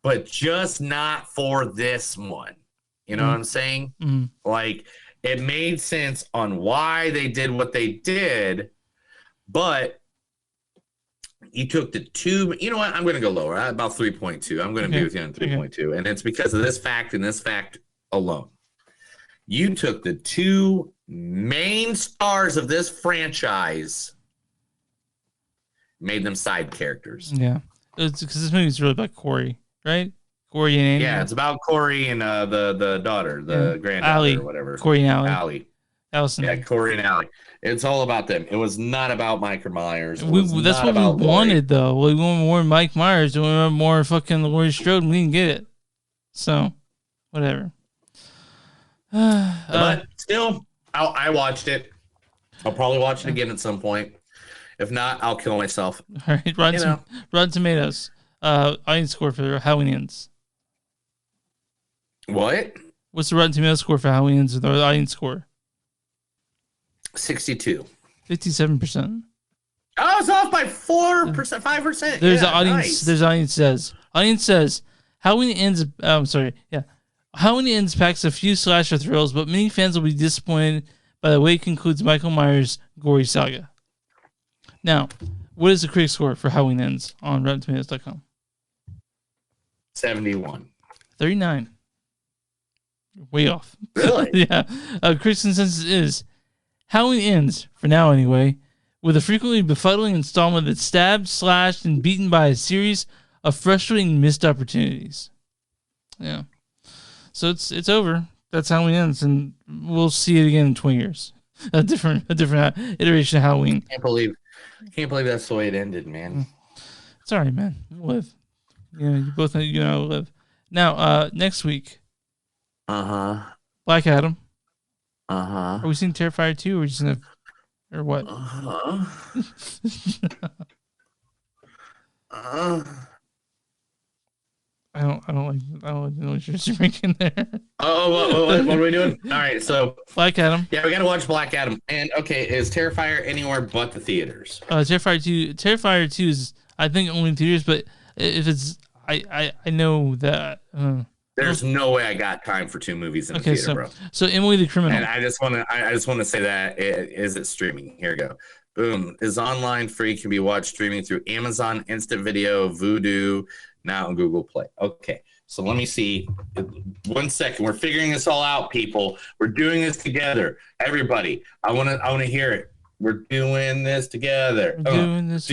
but just not for this one. You know what I'm saying? Mm-hmm. Like, it made sense on why they did what they did, but you took the two. You know what? I'm going to go lower. About 3.2. I'm going to be with you on 3.2. And it's because of this fact and this fact alone. You took the two main stars of this franchise, made them side characters. Yeah. It's because this movie is really about Corey, right? Corey and Annie. Yeah, it's about Corey and the daughter, the granddaughter, Allie, or whatever. Corey and Allie. Allie. Allison. Yeah, Corey and Allie. It's all about them. It was not about Michael Myers. That's what we wanted, though. We wanted more Mike Myers. We wanted more fucking Laurie Strode. We didn't get it. So, whatever. But still, I watched it. I'll probably watch it again at some point. If not, I'll kill myself. All right, Rotten Tomatoes. Audience score for Halloween Ends. What? What's the Rotten Tomatoes score for Halloween Ends? The audience score. 62. 57%. Oh, it's off by 4%, 5%. There's an audience. Nice. There's audience says Halloween Ends. I'm sorry. Yeah, Halloween Ends packs a few slasher thrills, but many fans will be disappointed by the way it concludes Michael Myers' gory saga. Now, what is the critic score for Halloween Ends on RottenTomatoes.com? 71. 39. Way off. Really? Yeah. Critic consensus is Halloween Ends, for now anyway, with a frequently befuddling installment that's stabbed, slashed, and beaten by a series of frustrating missed opportunities. Yeah. So it's over. That's Halloween ends, and we'll see it again in 20 years. A different iteration of Halloween. Can't believe that's the way it ended, man. It's all right, man. We'll live. You both know how to live. Now, next week. Black Adam. Are we seeing Terrifier 2, or are we just gonna, or what? I don't like the noises you're making there. What are we doing? All right, so Black Adam. Yeah, we got to watch Black Adam. And okay, is Terrifier anywhere but the theaters? Terrifier 2 is, I think, only in theaters. But if it's, I know that. There's no way I got time for 2 movies in the theater, bro. So Emily the Criminal. And I just want to say that is it streaming? Here we go. Boom. Is online free, can be watched streaming through Amazon Instant Video, Vudu, now on Google Play. Okay. So let me see. 1 second. We're figuring this all out, people. We're doing this together. Everybody, I want to hear it. We're doing this together. Doing this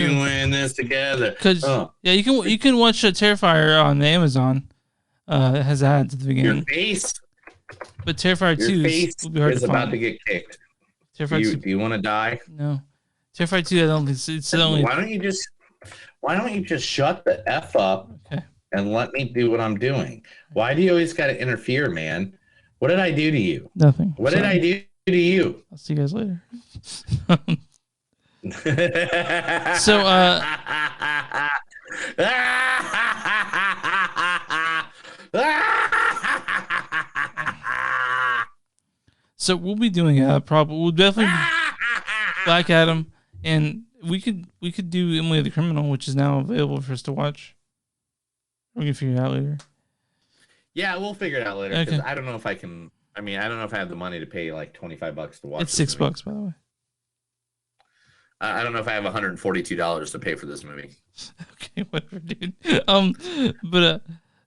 together. Because yeah, you can watch Terrifier on Amazon. It has ads at the beginning. Your face. But Terrifier 2 is about to get kicked. Terrifier 2. Do you want to die? No. Terrifier 2, I don't think it's only. Why don't you just shut the F up and let me do what I'm doing? Why do you always got to interfere, man? What did I do to you? Nothing. What did I do to you? I'll see you guys later. So, so we'll be doing we'll definitely Black Adam, and we could do Emily the Criminal, which is now available for us to watch. We can figure it out later. Yeah, we'll figure it out later. Because Okay. I don't know if I can. I mean, I don't know if I have the money to pay like $25 to watch. It's this $6, movie. by the way. I don't know if I have $142 to pay for this movie. Okay, whatever, dude.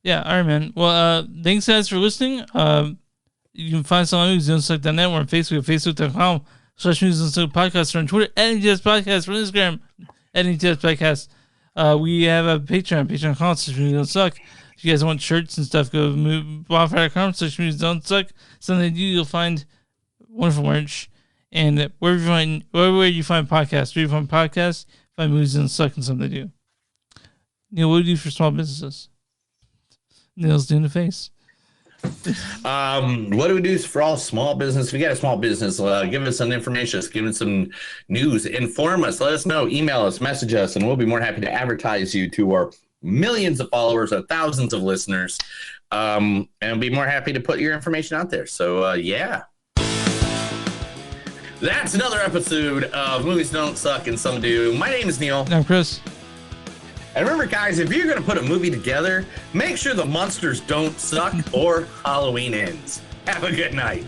Yeah, all right, man. Well, thanks guys for listening. You can find us on MovieSDon'tSuck.net. We're on Facebook, facebook.com/MovieSDon'tSuck podcast. We're on Twitter, @NTS Podcast. We're on Instagram, @NTS Podcast. We have a Patreon, patreon.com/MovieSDon'tSuck. If you guys want shirts and stuff, go to bonfire.com/MovieSDon'tSuck. Something to do, you'll find wonderful merch. And wherever you find podcasts, find Movies Don't Suck and Something to Do. Neil, what do you do for small businesses? Neil's doing the face. What do we do for all small business? If you got a small business, give us some information, give us some news, inform us, let us know, email us, message us, and we'll be more happy to advertise you to our millions of followers, or thousands of listeners, and be more happy to put your information out there. So yeah, that's another episode of Movies Don't Suck and Some Do. My name is Neil. I'm Chris. And remember, guys, if you're going to put a movie together, make sure the Munsters don't suck or Halloween ends. Have a good night.